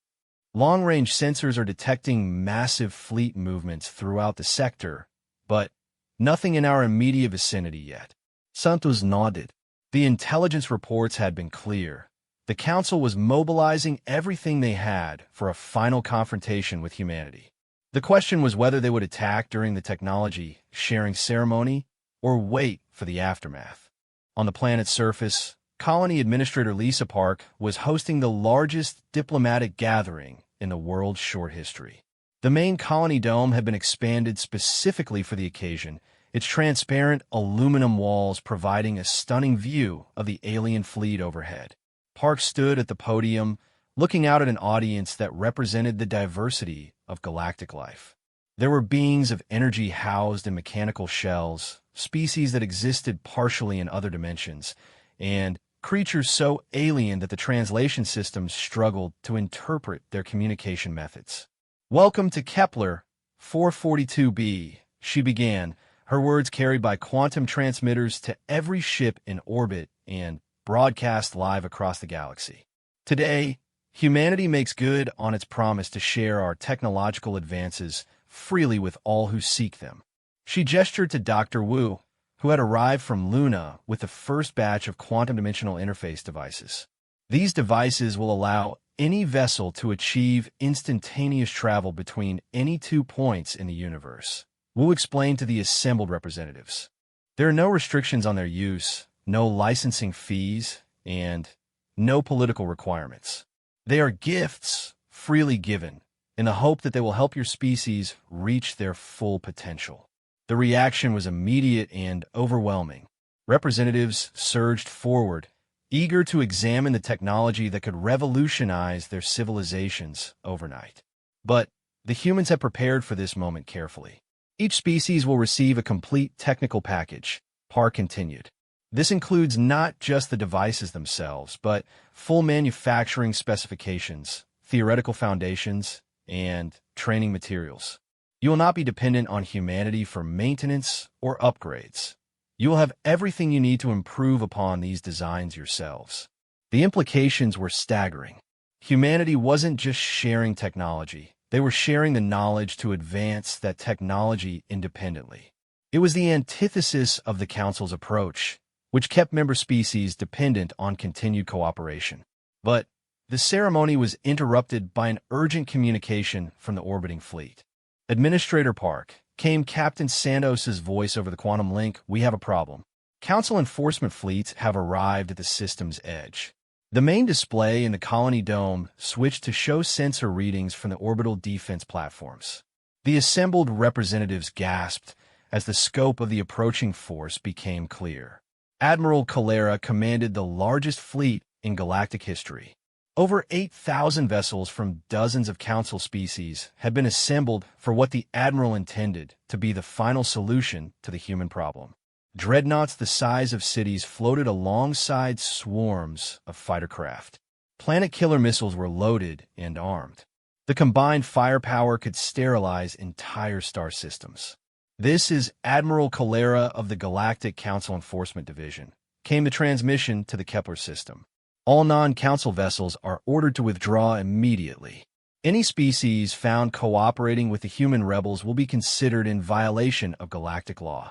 Long-range sensors are detecting massive fleet movements throughout the sector, but nothing in our immediate vicinity yet. Santos nodded. The intelligence reports had been clear. The Council was mobilizing everything they had for a final confrontation with humanity. The question was whether they would attack during the technology-sharing ceremony or wait for the aftermath. On the planet's surface, Colony Administrator Lisa Park was hosting the largest diplomatic gathering in the world's short history. The main colony dome had been expanded specifically for the occasion, its transparent aluminum walls providing a stunning view of the alien fleet overhead. Park stood at the podium, looking out at an audience that represented the diversity of galactic life. There were beings of energy housed in mechanical shells, species that existed partially in other dimensions, and creatures so alien that the translation systems struggled to interpret their communication methods. "Welcome to Kepler 442b, she began, her words carried by quantum transmitters to every ship in orbit and broadcast live across the galaxy. Today, humanity makes good on its promise to share our technological advances freely with all who seek them." She gestured to Dr. Wu, who had arrived from Luna with the first batch of quantum dimensional interface devices. These devices will allow any vessel to achieve instantaneous travel between any 2 points in the universe. Wu explained to the assembled representatives. There are no restrictions on their use, no licensing fees, and no political requirements. They are gifts freely given in the hope that they will help your species reach their full potential. The reaction was immediate and overwhelming. Representatives surged forward, eager to examine the technology that could revolutionize their civilizations overnight. But the humans had prepared for this moment carefully. Each species will receive a complete technical package, Park continued. This includes not just the devices themselves, but full manufacturing specifications, theoretical foundations, and training materials. You will not be dependent on humanity for maintenance or upgrades. You will have everything you need to improve upon these designs yourselves. The implications were staggering. Humanity wasn't just sharing technology. They were sharing the knowledge to advance that technology independently. It was the antithesis of the Council's approach, which kept member species dependent on continued cooperation. But the ceremony was interrupted by an urgent communication from the orbiting fleet. "Administrator Park," came Captain Santos's voice over the quantum link, "we have a problem. Council enforcement fleets have arrived at the system's edge." The main display in the colony dome switched to show sensor readings from the orbital defense platforms. The assembled representatives gasped as the scope of the approaching force became clear. Admiral Calera commanded the largest fleet in galactic history. Over 8,000 vessels from dozens of Council species had been assembled for what the Admiral intended to be the final solution to the human problem. Dreadnoughts the size of cities floated alongside swarms of fighter craft. Planet killer missiles were loaded and armed. The combined firepower could sterilize entire star systems. "This is Admiral Calera of the Galactic Council Enforcement Division," came the transmission to the Kepler system. "All non-Council vessels are ordered to withdraw immediately. Any species found cooperating with the human rebels will be considered in violation of galactic law."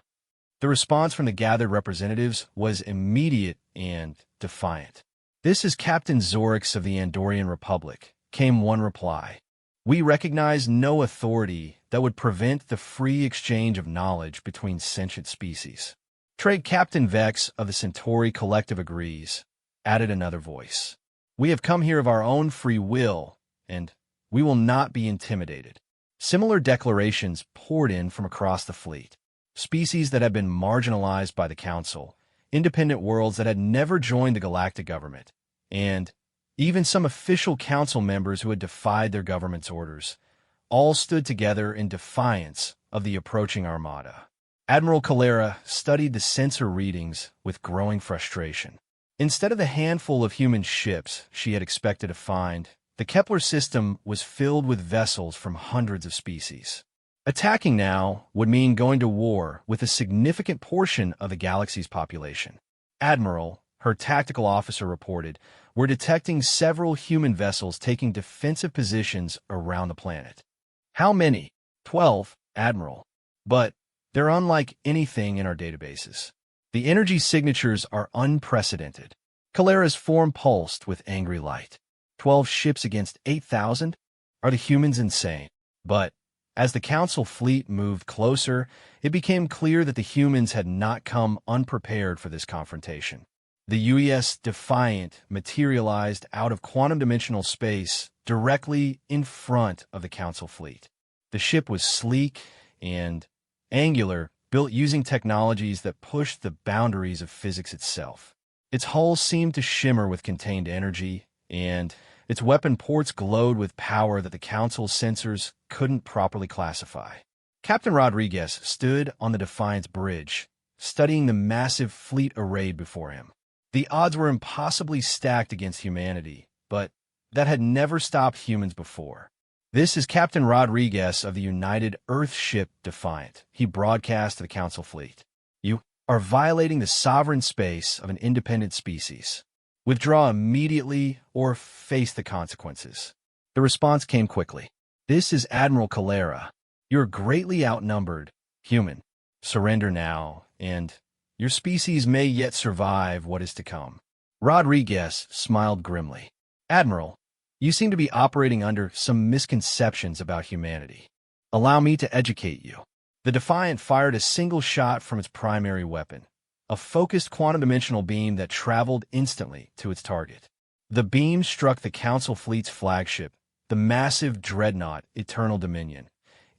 The response from the gathered representatives was immediate and defiant. "This is Captain Zorix of the Andorian Republic," came one reply. "We recognize no authority that would prevent the free exchange of knowledge between sentient species." "Trade Captain Vex of the Centauri Collective agrees," added another voice. "We have come here of our own free will, and we will not be intimidated." Similar declarations poured in from across the fleet. Species that had been marginalized by the Council, independent worlds that had never joined the galactic government, and even some official Council members who had defied their government's orders, all stood together in defiance of the approaching armada. Admiral Calera studied the sensor readings with growing frustration. Instead of the handful of human ships she had expected to find, the Kepler system was filled with vessels from hundreds of species. Attacking now would mean going to war with a significant portion of the galaxy's population. Admiral, her tactical officer reported, we're detecting several human vessels taking defensive positions around the planet. How many? 12, Admiral. But they're unlike anything in our databases. The energy signatures are unprecedented. Calera's form pulsed with angry light. 12 ships against 8,000? Are the humans insane? But as the Council fleet moved closer, it became clear that the humans had not come unprepared for this confrontation. The UES Defiant materialized out of quantum-dimensional space directly in front of the Council fleet. The ship was sleek and angular, built using technologies that pushed the boundaries of physics itself. Its hull seemed to shimmer with contained energy, and its weapon ports glowed with power that the Council's sensors couldn't properly classify. Captain Rodriguez stood on the Defiant's bridge, studying the massive fleet arrayed before him. The odds were impossibly stacked against humanity, but that had never stopped humans before. This is Captain Rodriguez of the United Earth ship Defiant, he broadcast to the Council fleet. You are violating the sovereign space of an independent species. Withdraw immediately or face the consequences. The response came quickly. This is Admiral Calera. You're greatly outnumbered, human. Surrender now, and your species may yet survive what is to come. Rodriguez smiled grimly. Admiral, you seem to be operating under some misconceptions about humanity. Allow me to educate you. The Defiant fired a single shot from its primary weapon, a focused quantum-dimensional beam that traveled instantly to its target. The beam struck the Council fleet's flagship, the massive dreadnought Eternal Dominion,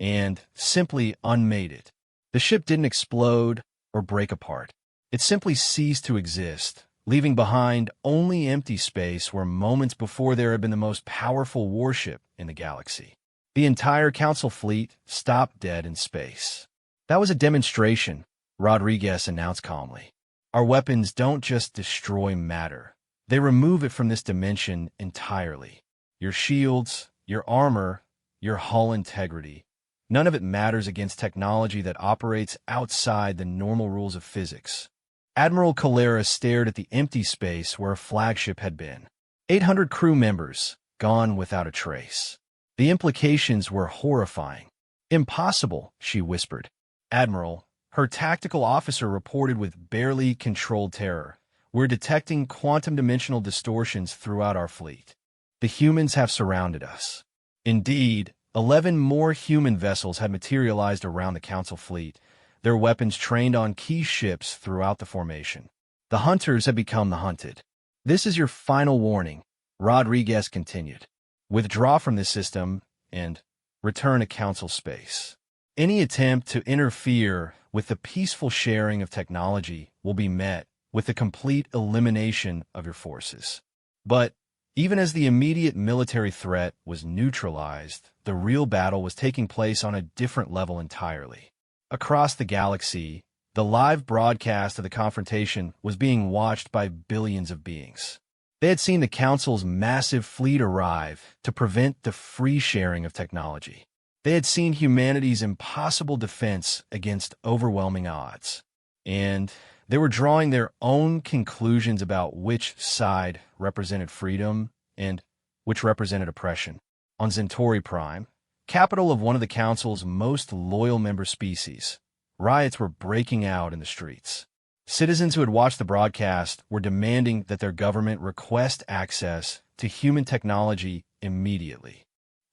and simply unmade it. The ship didn't explode or break apart. It simply ceased to exist, leaving behind only empty space where moments before there had been the most powerful warship in the galaxy. The entire Council fleet stopped dead in space. That was a demonstration, Rodriguez announced calmly. Our weapons don't just destroy matter. They remove it from this dimension entirely. Your shields, your armor, your hull integrity. None of it matters against technology that operates outside the normal rules of physics. Admiral Calera stared at the empty space where a flagship had been. 800 crew members, gone without a trace. The implications were horrifying. Impossible, she whispered. Admiral, her tactical officer reported with barely controlled terror. We're detecting quantum-dimensional distortions throughout our fleet. The humans have surrounded us. Indeed, 11 more human vessels had materialized around the Council fleet, their weapons trained on key ships throughout the formation. The hunters had become the hunted. This is your final warning, Rodriguez continued. Withdraw from this system and return to Council space. Any attempt to interfere with the peaceful sharing of technology will be met with the complete elimination of your forces. But even as the immediate military threat was neutralized, the real battle was taking place on a different level entirely. Across the galaxy, the live broadcast of the confrontation was being watched by billions of beings. They had seen the Council's massive fleet arrive to prevent the free sharing of technology. They had seen humanity's impossible defense against overwhelming odds. And they were drawing their own conclusions about which side represented freedom and which represented oppression. On Centauri Prime, capital of one of the Council's most loyal member species, riots were breaking out in the streets. Citizens who had watched the broadcast were demanding that their government request access to human technology immediately.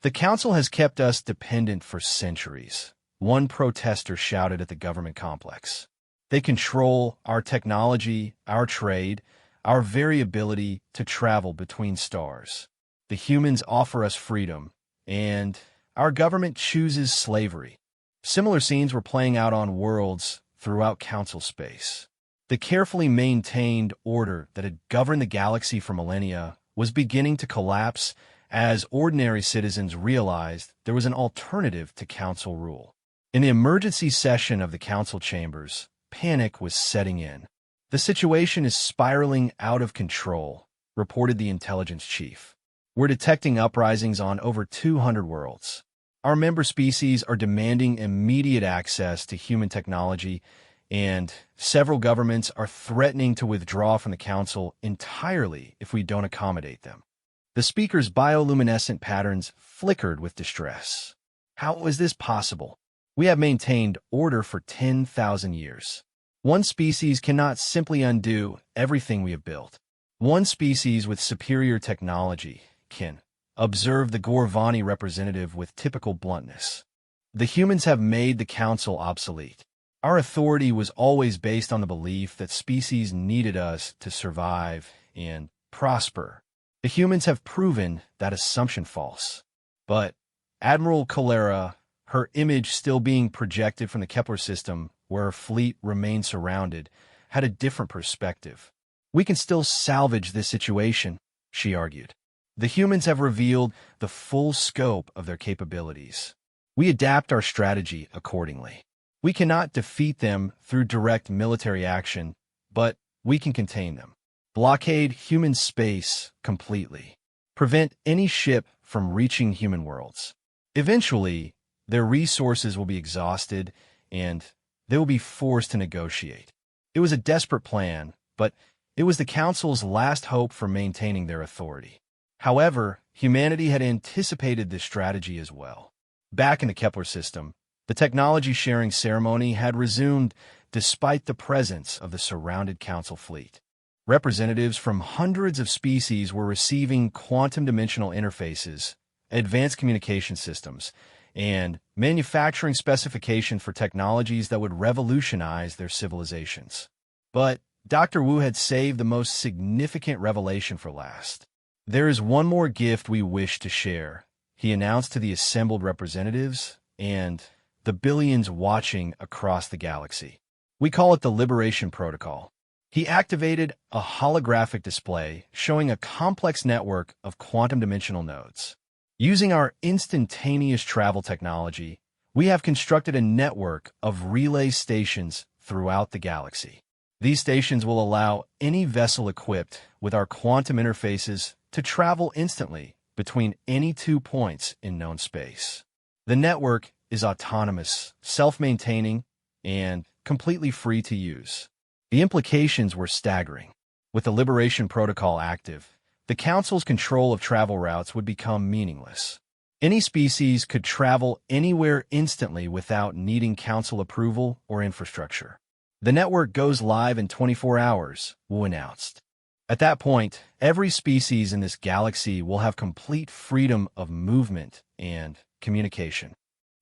The Council has kept us dependent for centuries, one protester shouted at the government complex. They control our technology, our trade, our very ability to travel between stars. The humans offer us freedom, and our government chooses slavery. Similar scenes were playing out on worlds throughout Council space. The carefully maintained order that had governed the galaxy for millennia was beginning to collapse as ordinary citizens realized there was an alternative to Council rule. In the emergency session of the Council chambers, panic was setting in. The situation is spiraling out of control, reported the intelligence chief. We're detecting uprisings on over 200 worlds. Our member species are demanding immediate access to human technology, and several governments are threatening to withdraw from the Council entirely if we don't accommodate them. The speaker's bioluminescent patterns flickered with distress. How is this possible? We have maintained order for 10,000 years. One species cannot simply undo everything we have built. One species with superior technology can observe the Gorvani representative with typical bluntness. The humans have made the Council obsolete. Our authority was always based on the belief that species needed us to survive and prosper. The humans have proven that assumption false. But Admiral Cholera, her image still being projected from the Kepler system where her fleet remained surrounded, had a different perspective. We can still salvage this situation, she argued. The humans have revealed the full scope of their capabilities. We adapt our strategy accordingly. We cannot defeat them through direct military action, but we can contain them. Blockade human space completely. Prevent any ship from reaching human worlds. Eventually, their resources will be exhausted, and they will be forced to negotiate. It was a desperate plan, but it was the Council's last hope for maintaining their authority. However, humanity had anticipated this strategy as well. Back in the Kepler system, the technology-sharing ceremony had resumed despite the presence of the surrounded Council fleet. Representatives from hundreds of species were receiving quantum-dimensional interfaces, advanced communication systems, and manufacturing specifications for technologies that would revolutionize their civilizations. But Dr. Wu had saved the most significant revelation for last. There is one more gift we wish to share, he announced to the assembled representatives and the billions watching across the galaxy. We call it the Liberation Protocol. He activated a holographic display showing a complex network of quantum-dimensional nodes. Using our instantaneous travel technology, we have constructed a network of relay stations throughout the galaxy. These stations will allow any vessel equipped with our quantum interfaces to travel instantly between any 2 points in known space. The network is autonomous, self-maintaining, and completely free to use. The implications were staggering. With the Liberation Protocol active, the Council's control of travel routes would become meaningless. Any species could travel anywhere instantly without needing Council approval or infrastructure. The network goes live in 24 hours, Wu announced. At that point, every species in this galaxy will have complete freedom of movement and communication.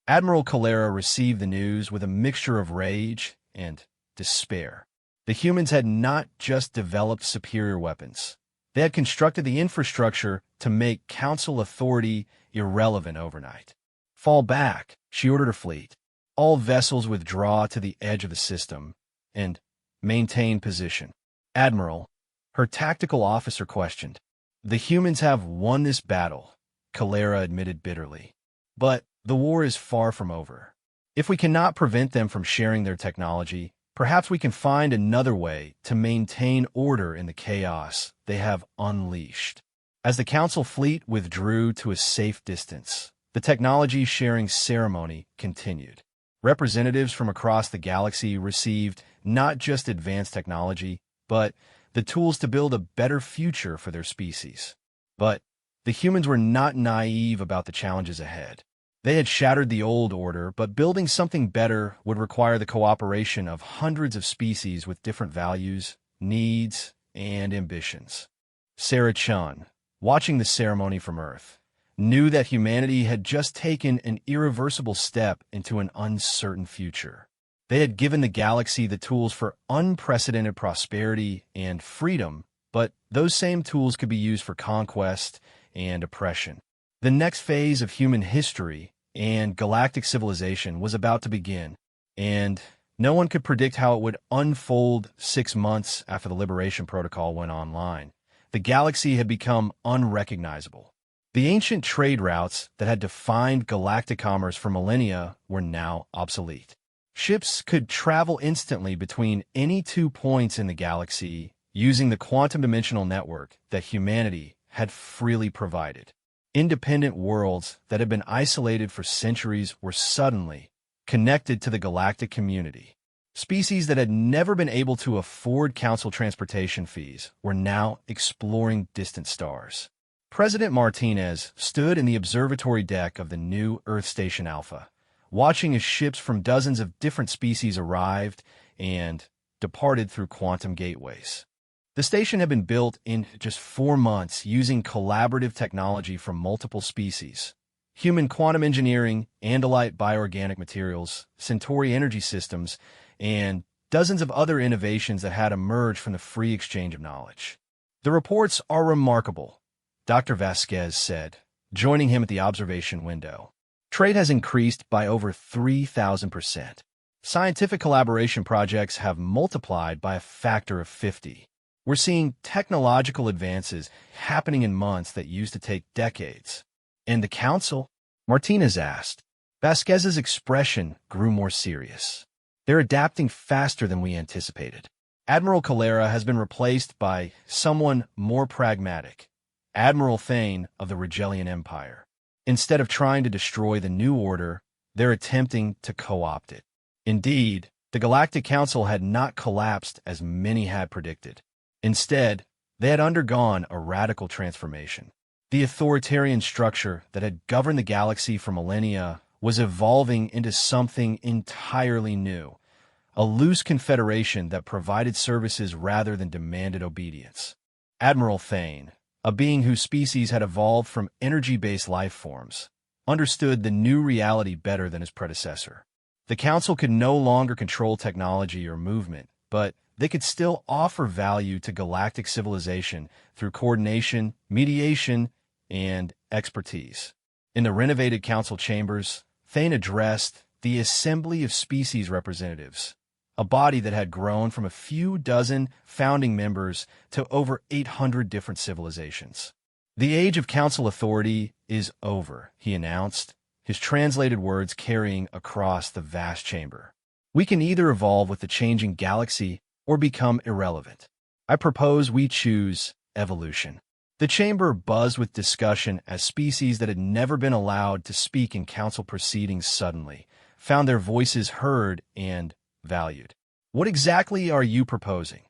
Admiral Cholera received the news with a mixture of rage and despair. The humans had not just developed superior weapons. They had constructed the infrastructure to make Council authority irrelevant overnight. Fall back, she ordered her fleet. All vessels withdraw to the edge of the system and maintain position. Admiral, her tactical officer questioned. The humans have won this battle, Cholera admitted bitterly. But the war is far from over. If we cannot prevent them from sharing their technology, perhaps we can find another way to maintain order in the chaos they have unleashed. As the Council fleet withdrew to a safe distance, the technology-sharing ceremony continued. Representatives from across the galaxy received not just advanced technology, but the tools to build a better future for their species. But the humans were not naive about the challenges ahead. They had shattered the old order, but building something better would require the cooperation of hundreds of species with different values, needs, and ambitions. Sarah Chun, watching the ceremony from Earth, knew that humanity had just taken an irreversible step into an uncertain future. They had given the galaxy the tools for unprecedented prosperity and freedom, but those same tools could be used for conquest and oppression. The next phase of human history and galactic civilization was about to begin, and no one could predict how it would unfold 6 months after the Liberation Protocol went online. The galaxy had become unrecognizable. The ancient trade routes that had defined galactic commerce for millennia were now obsolete. Ships could travel instantly between any 2 points in the galaxy using the quantum dimensional network that humanity had freely provided. Independent worlds that had been isolated for centuries were suddenly connected to the galactic community. Species that had never been able to afford Council transportation fees were now exploring distant stars. President Martinez stood in the observatory deck of the new Earth Station Alpha, watching as ships from dozens of different species arrived and departed through quantum gateways. The station had been built in just 4 months using collaborative technology from multiple species: human quantum engineering, Andalite bioorganic materials, Centauri energy systems, and dozens of other innovations that had emerged from the free exchange of knowledge. "The reports are remarkable," Dr. Vasquez said, joining him at the observation window. "Trade has increased by over 3,000%. Scientific collaboration projects have multiplied by a factor of 50. We're seeing technological advances happening in months that used to take decades." "And the Council?" Martinez asked. Vasquez's expression grew more serious. "They're adapting faster than we anticipated. Admiral Calera has been replaced by someone more pragmatic, Admiral Thane of the Regellian Empire. Instead of trying to destroy the New Order, they're attempting to co-opt it." Indeed, the Galactic Council had not collapsed as many had predicted. Instead, they had undergone a radical transformation. The authoritarian structure that had governed the galaxy for millennia was evolving into something entirely new, a loose confederation that provided services rather than demanded obedience. Admiral Thane, a being whose species had evolved from energy-based life forms, understood the new reality better than his predecessor. The Council could no longer control technology or movement, but they could still offer value to galactic civilization through coordination, mediation, and expertise. In the renovated Council chambers, Thane addressed the Assembly of Species Representatives, a body that had grown from a few dozen founding members to over 800 different civilizations. "The age of Council authority is over," he announced, his translated words carrying across the vast chamber. "We can either evolve with the changing galaxy or become irrelevant. I propose we choose evolution." The chamber buzzed with discussion as species that had never been allowed to speak in Council proceedings suddenly found their voices heard and valued. "What exactly are you proposing?"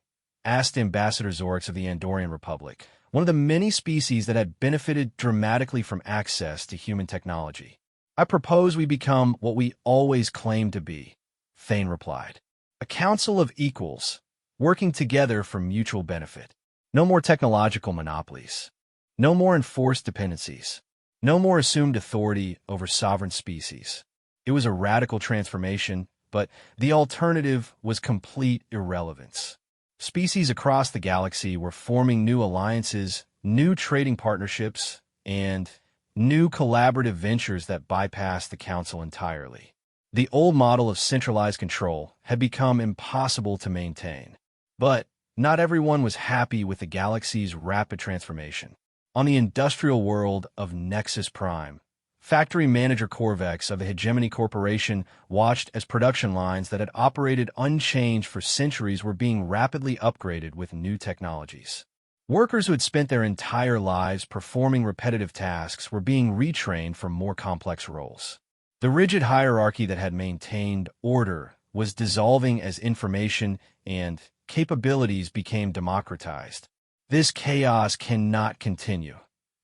asked Ambassador Zorix of the Andorian Republic, one of the many species that had benefited dramatically from access to human technology. "I propose we become what we always claimed to be," Thane replied. "A council of equals, working together for mutual benefit. No more technological monopolies. No more enforced dependencies. No more assumed authority over sovereign species." It was a radical transformation, but the alternative was complete irrelevance. Species across the galaxy were forming new alliances, new trading partnerships, and new collaborative ventures that bypassed the Council entirely. The old model of centralized control had become impossible to maintain. But not everyone was happy with the galaxy's rapid transformation. On the industrial world of Nexus Prime, factory manager Corvex of the Hegemony Corporation watched as production lines that had operated unchanged for centuries were being rapidly upgraded with new technologies. Workers who had spent their entire lives performing repetitive tasks were being retrained for more complex roles. The rigid hierarchy that had maintained order was dissolving as information and capabilities became democratized. "This chaos cannot continue,"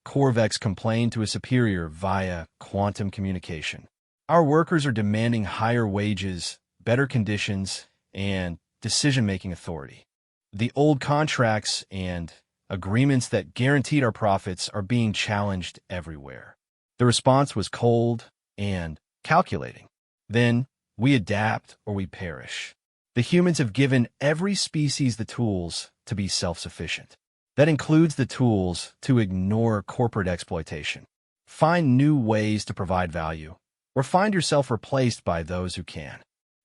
Corvex complained to his superior via quantum communication. "Our workers are demanding higher wages, better conditions, and decision-making authority. The old contracts and agreements that guaranteed our profits are being challenged everywhere." The response was cold and calculating. "Then we adapt or we perish. The humans have given every species the tools to be self-sufficient. That includes the tools to ignore corporate exploitation. Find new ways to provide value, or find yourself replaced by those who can."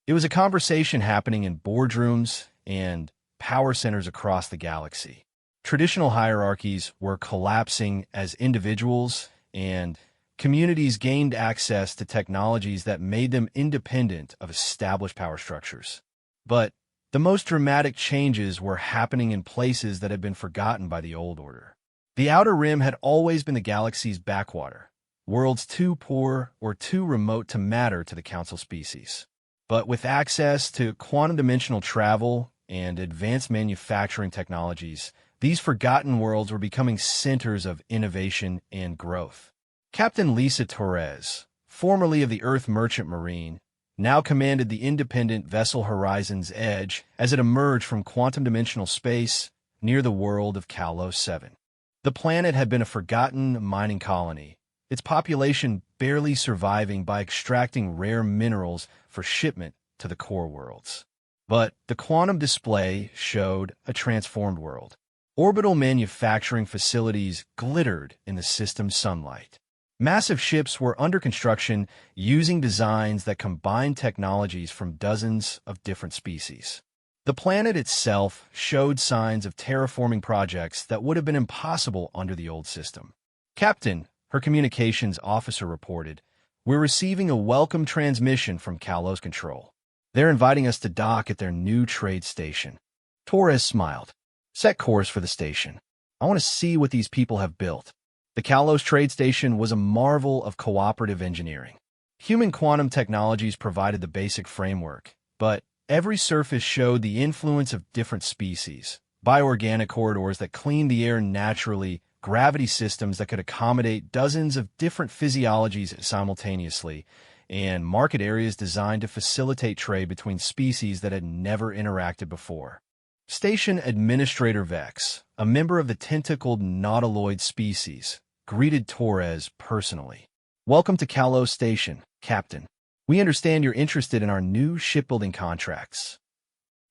It was a conversation happening in boardrooms and power centers across the galaxy. Traditional hierarchies were collapsing as individuals and communities gained access to technologies that made them independent of established power structures. But the most dramatic changes were happening in places that had been forgotten by the old order. The Outer Rim had always been the galaxy's backwater, worlds too poor or too remote to matter to the Council species. But with access to quantum-dimensional travel and advanced manufacturing technologies, these forgotten worlds were becoming centers of innovation and growth. Captain Lisa Torres, formerly of the Earth Merchant Marine, now commanded the independent vessel Horizon's Edge as it emerged from quantum-dimensional space near the world of Kalos 7. The planet had been a forgotten mining colony, its population barely surviving by extracting rare minerals for shipment to the core worlds. But the quantum display showed a transformed world. Orbital manufacturing facilities glittered in the system's sunlight. Massive ships were under construction using designs that combined technologies from dozens of different species. The planet itself showed signs of terraforming projects that would have been impossible under the old system. "Captain," her communications officer reported, "we're receiving a welcome transmission from Kalos Control. They're inviting us to dock at their new trade station." Torres smiled. "Set course for the station. I want to see what these people have built." The Kalos trade station was a marvel of cooperative engineering. Human quantum technologies provided the basic framework, but every surface showed the influence of different species, bioorganic corridors that cleaned the air naturally, gravity systems that could accommodate dozens of different physiologies simultaneously, and market areas designed to facilitate trade between species that had never interacted before. Station Administrator Vex, a member of the tentacled nautiloid species, greeted Torres personally. "Welcome to Kalos Station, Captain. We understand you're interested in our new shipbuilding contracts."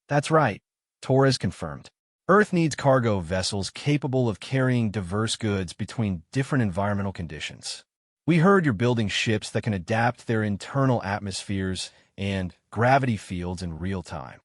"That's right," Torres confirmed. "Earth needs cargo vessels capable of carrying diverse goods between different environmental conditions. We heard you're building ships that can adapt their internal atmospheres and gravity fields in real time."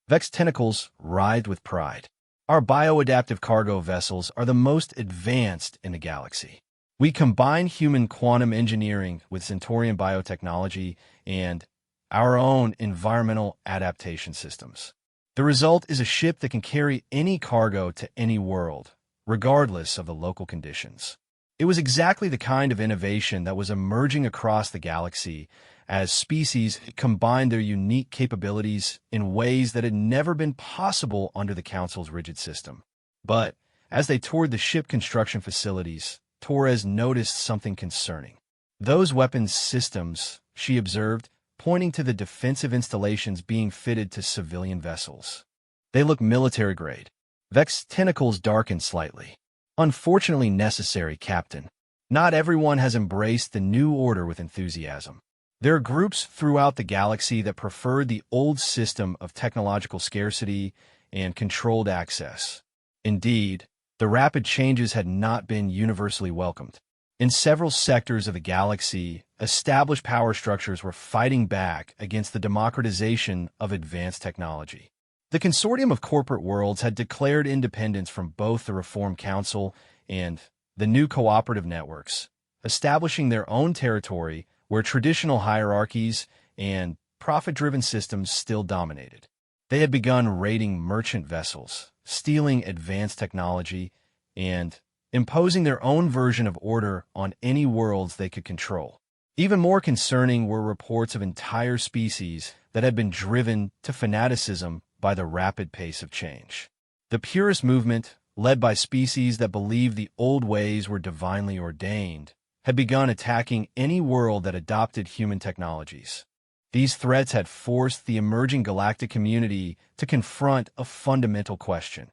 Vex's tentacles writhed with pride. "Our bioadaptive cargo vessels are the most advanced in the galaxy. We combine human quantum engineering with Centaurian biotechnology and our own environmental adaptation systems. The result is a ship that can carry any cargo to any world, regardless of the local conditions." It was exactly the kind of innovation that was emerging across the galaxy as species combined their unique capabilities in ways that had never been possible under the Council's rigid system. But as they toured the ship construction facilities, Torres noticed something concerning. "Those weapons systems," she observed, pointing to the defensive installations being fitted to civilian vessels. "They look military-grade." Vex's tentacles darkened slightly. "Unfortunately necessary, Captain. Not everyone has embraced the new order with enthusiasm. There are groups throughout the galaxy that prefer the old system of technological scarcity and controlled access. Indeed, the rapid changes had not been universally welcomed. In several sectors of the galaxy, established power structures were fighting back against the democratization of advanced technology. The consortium of corporate worlds had declared independence from both the Reform Council and the new cooperative networks, establishing their own territory where traditional hierarchies and profit-driven systems still dominated. They had begun raiding merchant vessels, stealing advanced technology, and imposing their own version of order on any worlds they could control. Even more concerning were reports of entire species that had been driven to fanaticism by the rapid pace of change. The purist movement, led by species that believed the old ways were divinely ordained, had begun attacking any world that adopted human technologies. These threats had forced the emerging galactic community to confront a fundamental question.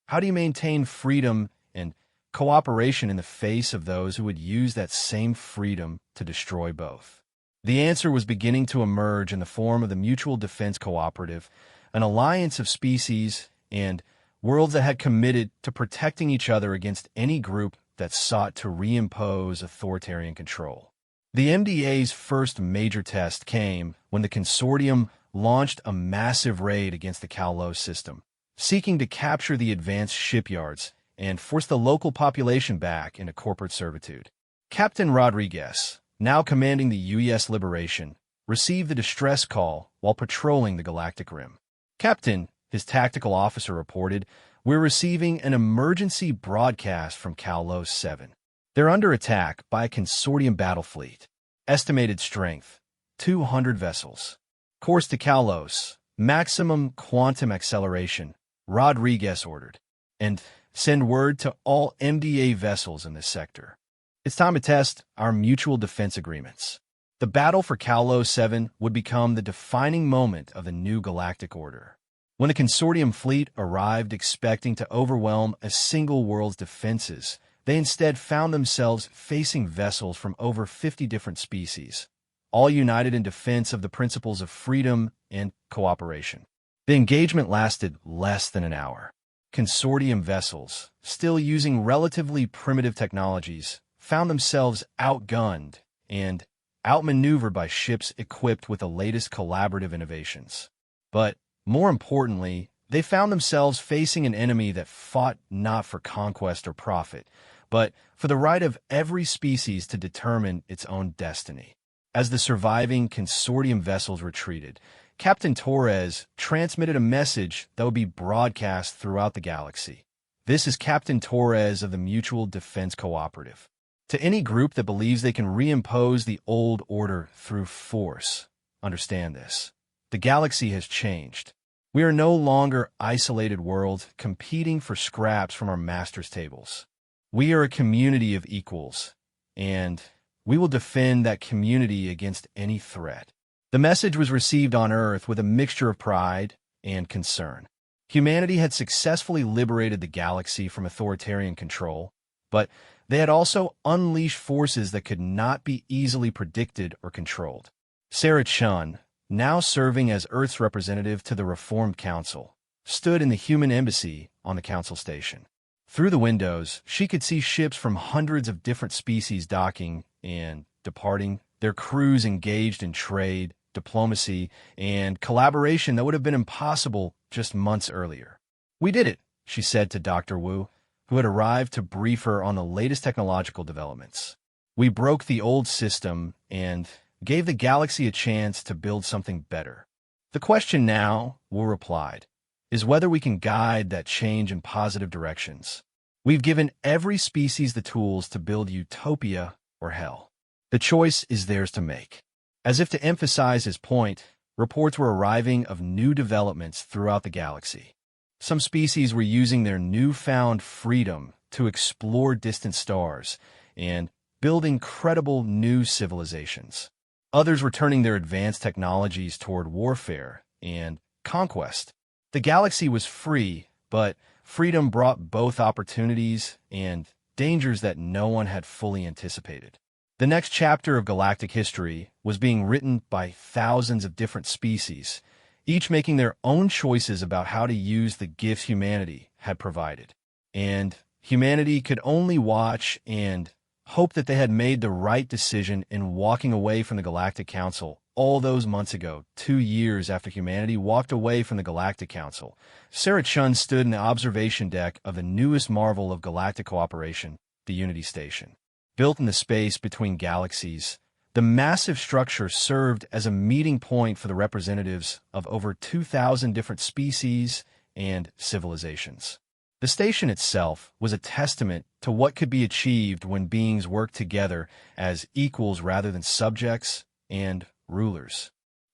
How do you maintain freedom and cooperation in the face of those who would use that same freedom to destroy both? The answer was beginning to emerge in the form of the Mutual Defense Cooperative, an alliance of species and worlds that had committed to protecting each other against any group that sought to reimpose authoritarian control. The MDA's first major test came when the consortium launched a massive raid against the Kalos system, seeking to capture the advanced shipyards and force the local population back into corporate servitude. Captain Rodriguez, now commanding the UES Liberation, received the distress call while patrolling the Galactic Rim. "Captain," his tactical officer reported, We're receiving an emergency broadcast from Kalos 7. They're under attack by a consortium battle fleet. Estimated strength, 200 vessels. Course to Kalos, maximum quantum acceleration, Rodriguez ordered. And send word to all MDA vessels in this sector. It's time to test our mutual defense agreements. The battle for Kalos 7 would become the defining moment of the new galactic order. When the consortium fleet arrived expecting to overwhelm a single world's defenses, they instead found themselves facing vessels from over 50 different species, all united in defense of the principles of freedom and cooperation. The engagement lasted less than an hour. Consortium vessels, still using relatively primitive technologies, found themselves outgunned and outmaneuvered by ships equipped with the latest collaborative innovations. But more importantly, they found themselves facing an enemy that fought not for conquest or profit, but for the right of every species to determine its own destiny. As the surviving consortium vessels retreated, Captain Torres transmitted a message that would be broadcast throughout the galaxy. This is Captain Torres of the Mutual Defense Cooperative. To any group that believes they can reimpose the old order through force, understand this. The galaxy has changed. We are no longer isolated worlds competing for scraps from our masters' tables. We are a community of equals, and we will defend that community against any threat. The message was received on Earth with a mixture of pride and concern. Humanity had successfully liberated the galaxy from authoritarian control, but they had also unleashed forces that could not be easily predicted or controlled. Sarah Chun, now serving as Earth's representative to the Reformed Council, stood in the human embassy on the council station. Through the windows, she could see ships from hundreds of different species docking and departing, their crews engaged in trade, diplomacy, and collaboration that would have been impossible just months earlier. "We did it," she said to Dr. Wu, who had arrived to brief her on the latest technological developments. "We broke the old system and gave the galaxy a chance to build something better. The question now," Wu replied, "is whether we can guide that change in positive directions. We've given every species the tools to build utopia or hell. The choice is theirs to make." As if to emphasize his point, reports were arriving of new developments throughout the galaxy. Some species were using their newfound freedom to explore distant stars and build incredible new civilizations. Others were turning their advanced technologies toward warfare and conquest. The galaxy was free, but freedom brought both opportunities and dangers that no one had fully anticipated. The next chapter of galactic history was being written by thousands of different species, each making their own choices about how to use the gifts humanity had provided. And humanity could only watch and hope that they had made the right decision in walking away from the Galactic Council all those months ago, 2 years after humanity walked away from the Galactic Council. Sarah Chun stood in the observation deck of the newest marvel of galactic cooperation, the Unity Station. Built in the space between galaxies, the massive structure served as a meeting point for the representatives of over 2,000 different species and civilizations. The station itself was a testament to what could be achieved when beings work together as equals rather than subjects and rulers.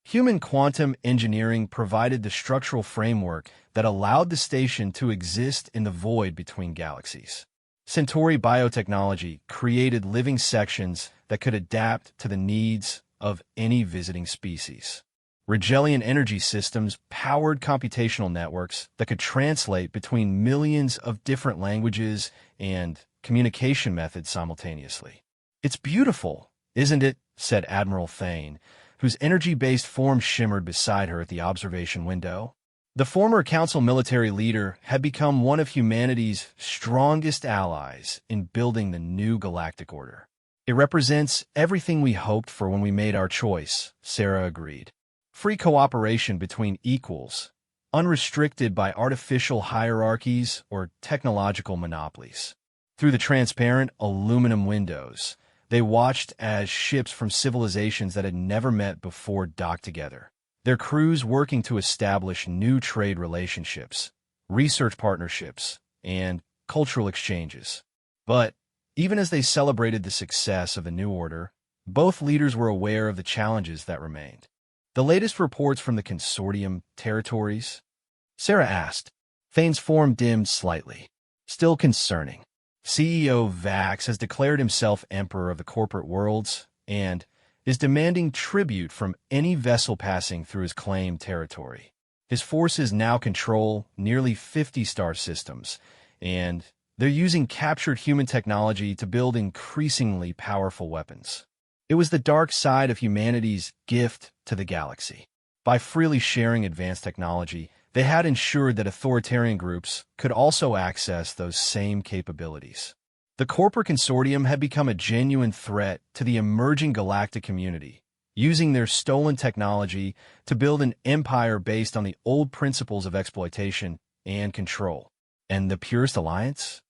Human quantum engineering provided the structural framework that allowed the station to exist in the void between galaxies. Centauri biotechnology created living sections that could adapt to the needs of any visiting species. Rigelian energy systems powered computational networks that could translate between millions of different languages and communication methods simultaneously. "It's beautiful, isn't it?" said Admiral Thane, whose energy-based form shimmered beside her at the observation window. The former Council military leader had become one of humanity's strongest allies in building the new galactic order. "It represents everything we hoped for when we made our choice," Sarah agreed. "Free cooperation between equals, unrestricted by artificial hierarchies or technological monopolies." Through the transparent aluminum windows, they watched as ships from civilizations that had never met before docked together, their crews working to establish new trade relationships, research partnerships, and cultural exchanges. But even as they celebrated the success of the new order, both leaders were aware of the challenges that remained. The latest reports from the consortium territories? Sarah asked. Thane's form dimmed slightly. Still concerning. CEO Vax has declared himself emperor of the corporate worlds and is demanding tribute from any vessel passing through his claimed territory. His forces now control nearly 50 star systems, and they're using captured human technology to build increasingly powerful weapons. It was the dark side of humanity's gift to the galaxy. By freely sharing advanced technology, they had ensured that authoritarian groups could also access those same capabilities. The corporate consortium had become a genuine threat to the emerging galactic community, using their stolen technology to build an empire based on the old principles of exploitation and control. And the Purest Alliance?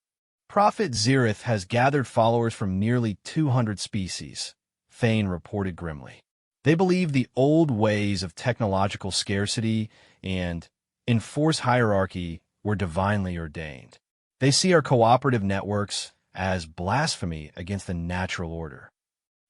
Prophet Zereth has gathered followers from nearly 200 species, Thane reported grimly. They believe the old ways of technological scarcity and enforced hierarchy were divinely ordained. They see our cooperative networks as blasphemy against the natural order.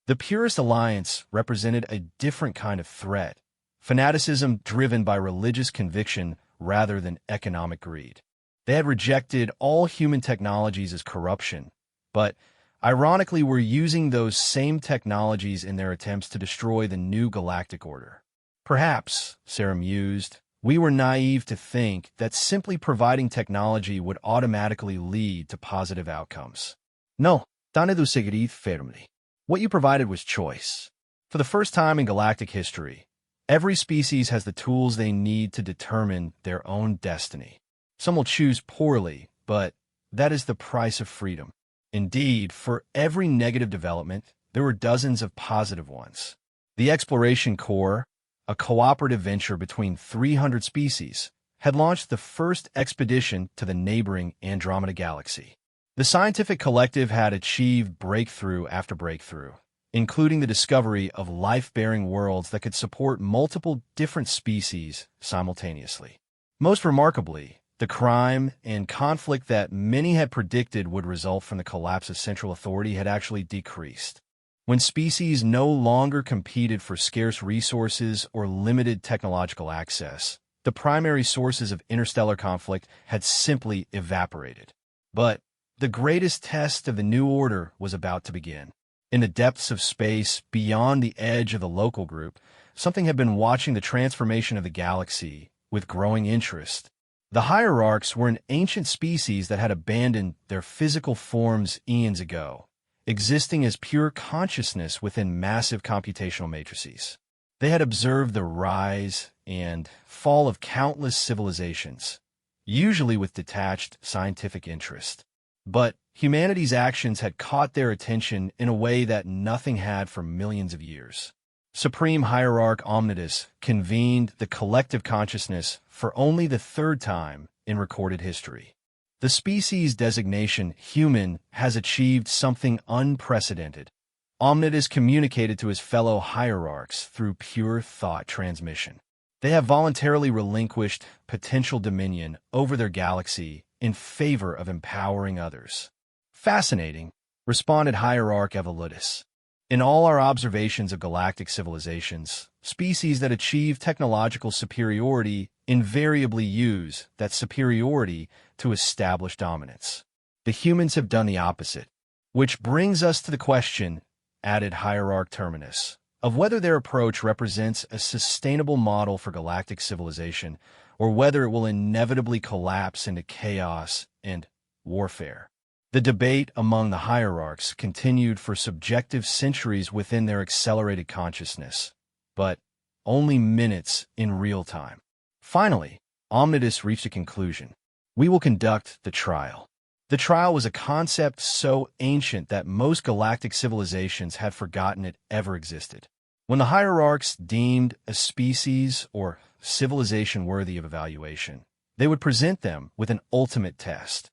The Purest Alliance represented a different kind of threat, fanaticism driven by religious conviction rather than economic greed. They had rejected all human technologies as corruption, but ironically were using those same technologies in their attempts to destroy the new galactic order. Perhaps, Sarah mused, we were naive to think that simply providing technology would automatically lead to positive outcomes. No, Tane du seguirid firmly. What you provided was choice. For the first time in galactic history, every species has the tools they need to determine their own destiny. Some will choose poorly, but that is the price of freedom. Indeed, for every negative development, there were dozens of positive ones. The Exploration Corps, a cooperative venture between 300 species, had launched the first expedition to the neighboring Andromeda galaxy. The scientific collective had achieved breakthrough after breakthrough, including the discovery of life-bearing worlds that could support multiple different species simultaneously. Most remarkably, the crime and conflict that many had predicted would result from the collapse of central authority had actually decreased. When species no longer competed for scarce resources or limited technological access, the primary sources of interstellar conflict had simply evaporated. But the greatest test of the new order was about to begin. In the depths of space, beyond the edge of the local group, something had been watching the transformation of the galaxy with growing interest. The Hierarchs were an ancient species that had abandoned their physical forms eons ago, existing as pure consciousness within massive computational matrices. They had observed the rise and fall of countless civilizations, usually with detached scientific interest. But humanity's actions had caught their attention in a way that nothing had for millions of years. Supreme Hierarch Omnidus convened the collective consciousness for only the third time in recorded history. The species designation human has achieved something unprecedented. Omnidus communicated to his fellow hierarchs through pure thought transmission. They have voluntarily relinquished potential dominion over their galaxy in favor of empowering others. Fascinating, responded Hierarch Evolutus. In all our observations of galactic civilizations, species that achieve technological superiority invariably use that superiority to establish dominance. The humans have done the opposite. Which brings us to the question, added Hierarch Terminus, of whether their approach represents a sustainable model for galactic civilization, or whether it will inevitably collapse into chaos and warfare. The debate among the hierarchs continued for subjective centuries within their accelerated consciousness, but only minutes in real time. Finally, Omnidus reached a conclusion. We will conduct the trial. The trial was a concept so ancient that most galactic civilizations had forgotten it ever existed. When the hierarchs deemed a species or civilization worthy of evaluation, they would present them with an ultimate test,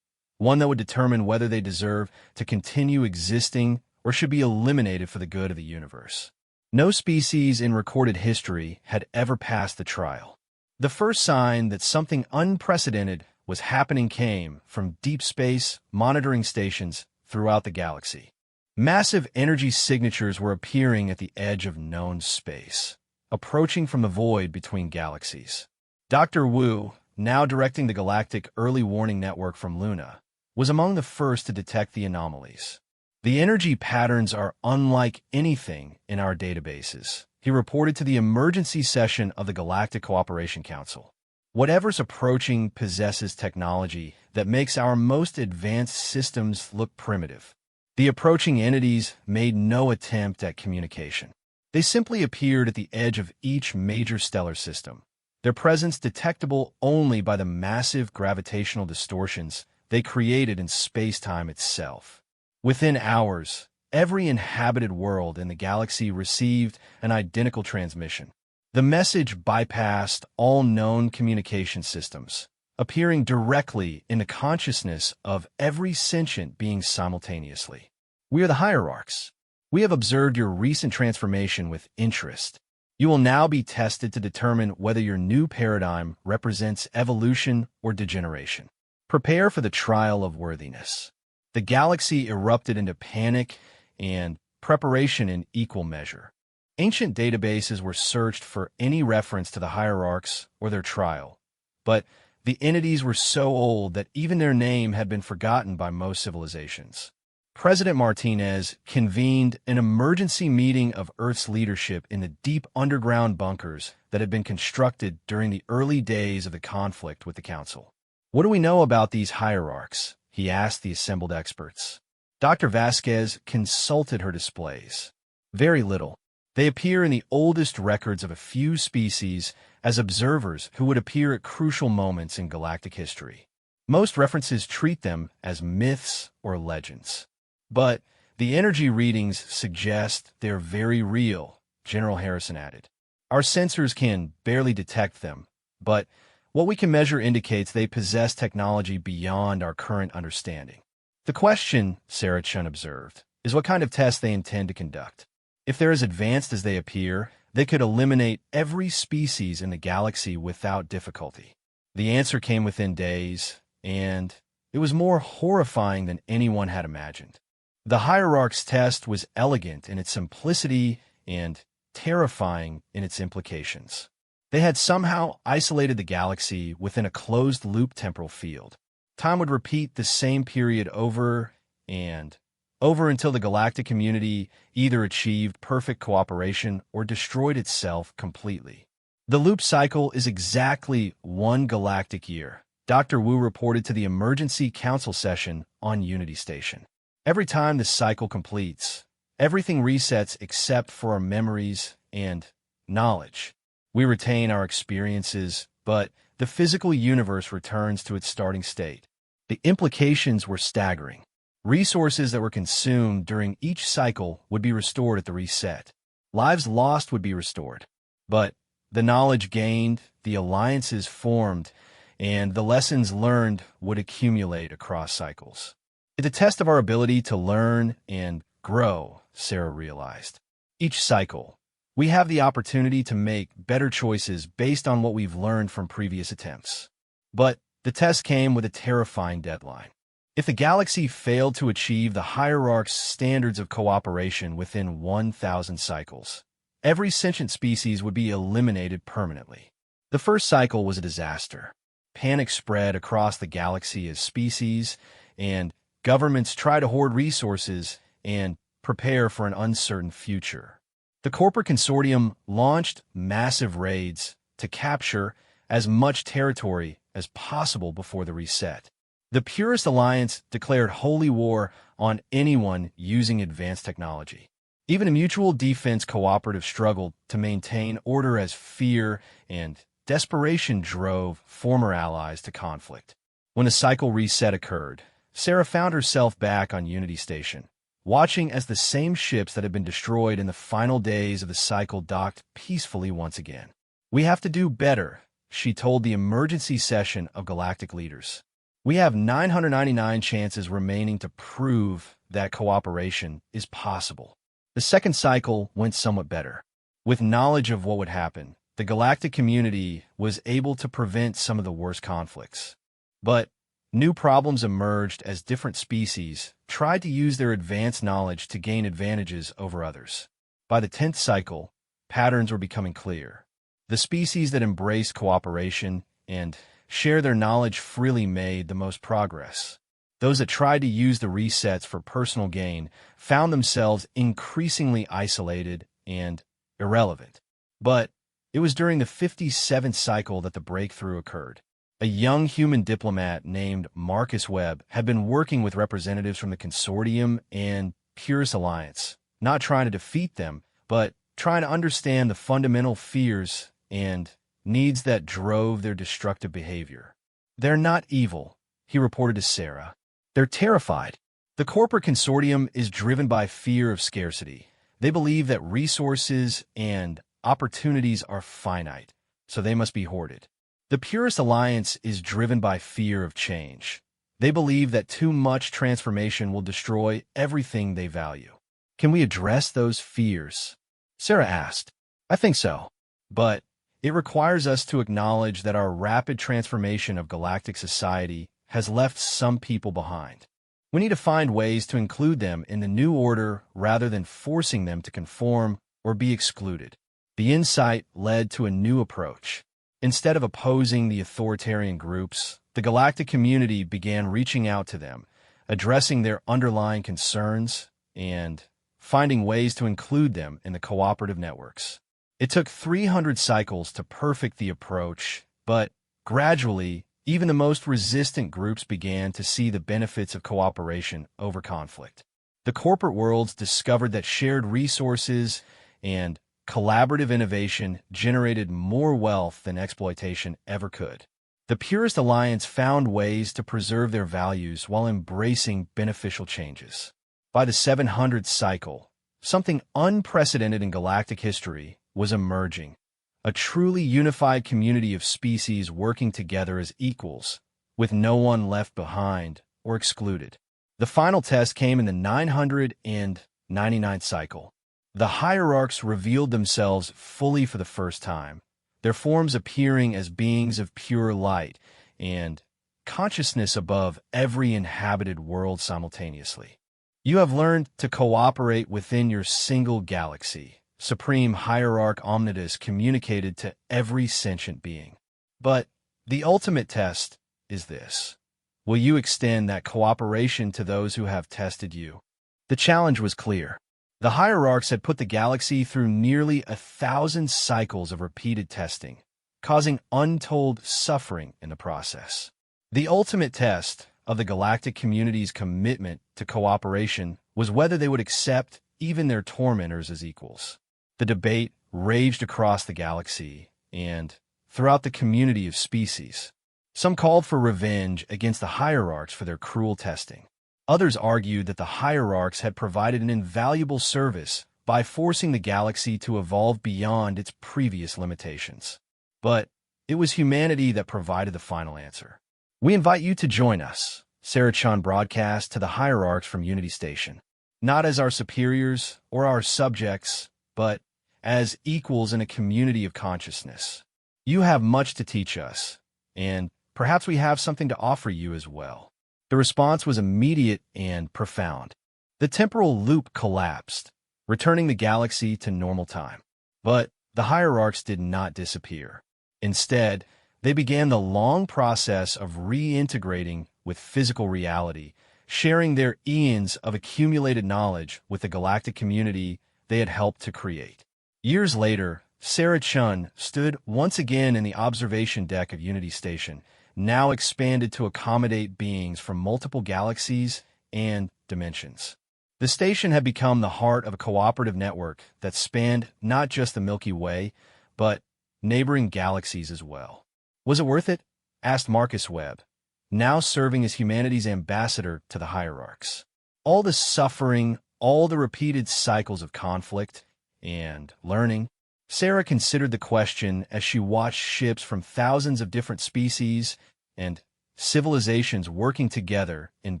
one that would determine whether they deserve to continue existing or should be eliminated for the good of the universe. No species in recorded history had ever passed the trial. The first sign that something unprecedented was happening came from deep space monitoring stations throughout the galaxy. Massive energy signatures were appearing at the edge of known space, approaching from the void between galaxies. Dr. Wu, now directing the Galactic Early Warning Network from Luna, was among the first to detect the anomalies. The energy patterns are unlike anything in our databases, he reported to the emergency session of the Galactic Cooperation Council. Whatever's approaching possesses technology that makes our most advanced systems look primitive. The approaching entities made no attempt at communication. They simply appeared at the edge of each major stellar system, their presence detectable only by the massive gravitational distortions they created in space-time itself. Within hours, every inhabited world in the galaxy received an identical transmission. The message bypassed all known communication systems, appearing directly in the consciousness of every sentient being simultaneously. We are the hierarchs. We have observed your recent transformation with interest. You will now be tested to determine whether your new paradigm represents evolution or degeneration. Prepare for the trial of worthiness. The galaxy erupted into panic and preparation in equal measure. Ancient databases were searched for any reference to the hierarchs or their trial, but the entities were so old that even their name had been forgotten by most civilizations. President Martinez convened an emergency meeting of Earth's leadership in the deep underground bunkers that had been constructed during the early days of the conflict with the Council. What do we know about these hierarchs? He asked the assembled experts. Dr. Vasquez consulted her displays. Very little. They appear in the oldest records of a few species as observers who would appear at crucial moments in galactic history. Most references treat them as myths or legends. But the energy readings suggest they're very real, General Harrison added. Our sensors can barely detect them, but what we can measure indicates they possess technology beyond our current understanding. The question, Sarah Chun observed, is what kind of tests they intend to conduct. If they're as advanced as they appear, they could eliminate every species in the galaxy without difficulty. The answer came within days, and it was more horrifying than anyone had imagined. The hierarch's test was elegant in its simplicity and terrifying in its implications. They had somehow isolated the galaxy within a closed-loop temporal field. Time would repeat the same period over and over until the galactic community either achieved perfect cooperation or destroyed itself completely. The loop cycle is exactly 1 galactic year, Dr. Wu reported to the emergency council session on Unity Station. Every time this cycle completes, everything resets except for our memories and knowledge. We retain our experiences, but the physical universe returns to its starting state. The implications were staggering. Resources that were consumed during each cycle would be restored at the reset. Lives lost would be restored. But the knowledge gained, the alliances formed, and the lessons learned would accumulate across cycles. It's a test of our ability to learn and grow, Sarah realized. Each cycle, we have the opportunity to make better choices based on what we've learned from previous attempts. But the test came with a terrifying deadline. If the galaxy failed to achieve the hierarch's standards of cooperation within 1,000 cycles, every sentient species would be eliminated permanently. The first cycle was a disaster. Panic spread across the galaxy as species and governments tried to hoard resources and prepare for an uncertain future. The corporate consortium launched massive raids to capture as much territory as possible before the reset. The Purist Alliance declared holy war on anyone using advanced technology. Even a mutual defense cooperative struggled to maintain order as fear and desperation drove former allies to conflict. When the cycle reset occurred, Sarah found herself back on Unity Station, watching as the same ships that had been destroyed in the final days of the cycle docked peacefully once again. We have to do better, she told the emergency session of galactic leaders. We have 999 chances remaining to prove that cooperation is possible. The second cycle went somewhat better. With knowledge of what would happen, the galactic community was able to prevent some of the worst conflicts. But new problems emerged as different species tried to use their advanced knowledge to gain advantages over others. By the 10th cycle, patterns were becoming clear. The species that embraced cooperation and shared their knowledge freely made the most progress. Those that tried to use the resets for personal gain found themselves increasingly isolated and irrelevant. But it was during the 57th cycle that the breakthrough occurred. A young human diplomat named Marcus Webb had been working with representatives from the Consortium and Purist Alliance, not trying to defeat them, but trying to understand the fundamental fears and needs that drove their destructive behavior. "They're not evil," he reported to Sarah. "They're terrified. The corporate consortium is driven by fear of scarcity. They believe that resources and opportunities are finite, so they must be hoarded. The Purist Alliance is driven by fear of change. They believe that too much transformation will destroy everything they value." "Can we address those fears?" Sarah asked. "I think so. But it requires us to acknowledge that our rapid transformation of galactic society has left some people behind. We need to find ways to include them in the new order rather than forcing them to conform or be excluded." The insight led to a new approach. Instead of opposing the authoritarian groups, the galactic community began reaching out to them, addressing their underlying concerns, and finding ways to include them in the cooperative networks. It took 300 cycles to perfect the approach, but gradually, even the most resistant groups began to see the benefits of cooperation over conflict. The corporate worlds discovered that shared resources and collaborative innovation generated more wealth than exploitation ever could. The Purist Alliance found ways to preserve their values while embracing beneficial changes. By the 700th cycle, something unprecedented in galactic history was emerging. A truly unified community of species working together as equals, with no one left behind or excluded. The final test came in the 999th cycle. The hierarchs revealed themselves fully for the first time, their forms appearing as beings of pure light and consciousness above every inhabited world simultaneously. "You have learned to cooperate within your single galaxy," Supreme Hierarch Omnidus communicated to every sentient being. "But the ultimate test is this. Will you extend that cooperation to those who have tested you?" The challenge was clear. The hierarchs had put the galaxy through nearly 1,000 cycles of repeated testing, causing untold suffering in the process. The ultimate test of the galactic community's commitment to cooperation was whether they would accept even their tormentors as equals. The debate raged across the galaxy and throughout the community of species. Some called for revenge against the hierarchs for their cruel testing. Others argued that the hierarchs had provided an invaluable service by forcing the galaxy to evolve beyond its previous limitations. But it was humanity that provided the final answer. "We invite you to join us," Sarah Chan broadcast to the hierarchs from Unity Station. "Not as our superiors or our subjects, but as equals in a community of consciousness. You have much to teach us, and perhaps we have something to offer you as well." The response was immediate and profound. The temporal loop collapsed, returning the galaxy to normal time. But the hierarchs did not disappear. Instead, they began the long process of reintegrating with physical reality, sharing their eons of accumulated knowledge with the galactic community they had helped to create. Years later, Sarah Chun stood once again in the observation deck of Unity Station, now expanded to accommodate beings from multiple galaxies and dimensions. The station had become the heart of a cooperative network that spanned not just the Milky Way, but neighboring galaxies as well. "Was it worth it?" asked Marcus Webb, now serving as humanity's ambassador to the hierarchs. All the suffering, all the repeated cycles of conflict and learning. Sarah considered the question as she watched ships from thousands of different species and civilizations working together in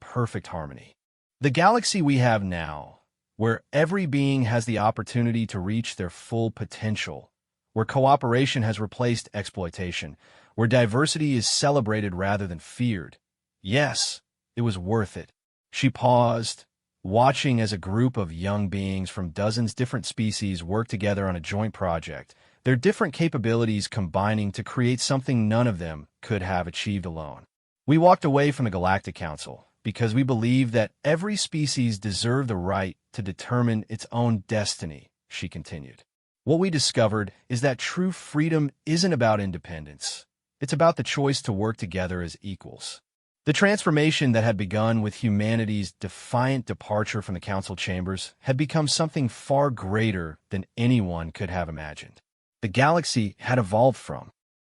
perfect harmony. The galaxy we have now, where every being has the opportunity to reach their full potential, where cooperation has replaced exploitation, where diversity is celebrated rather than feared. Yes, it was worth it. She paused, watching as a group of young beings from dozens different species worked together on a joint project, their different capabilities combining to create something none of them could have achieved alone. We walked away from the Galactic Council because we believe that every species deserved the right to determine its own destiny, she continued. What we discovered is that true freedom isn't about independence. It's about the choice to work together as equals. The transformation that had begun with humanity's defiant departure from the council chambers had become something far greater than anyone could have imagined. The galaxy had evolved from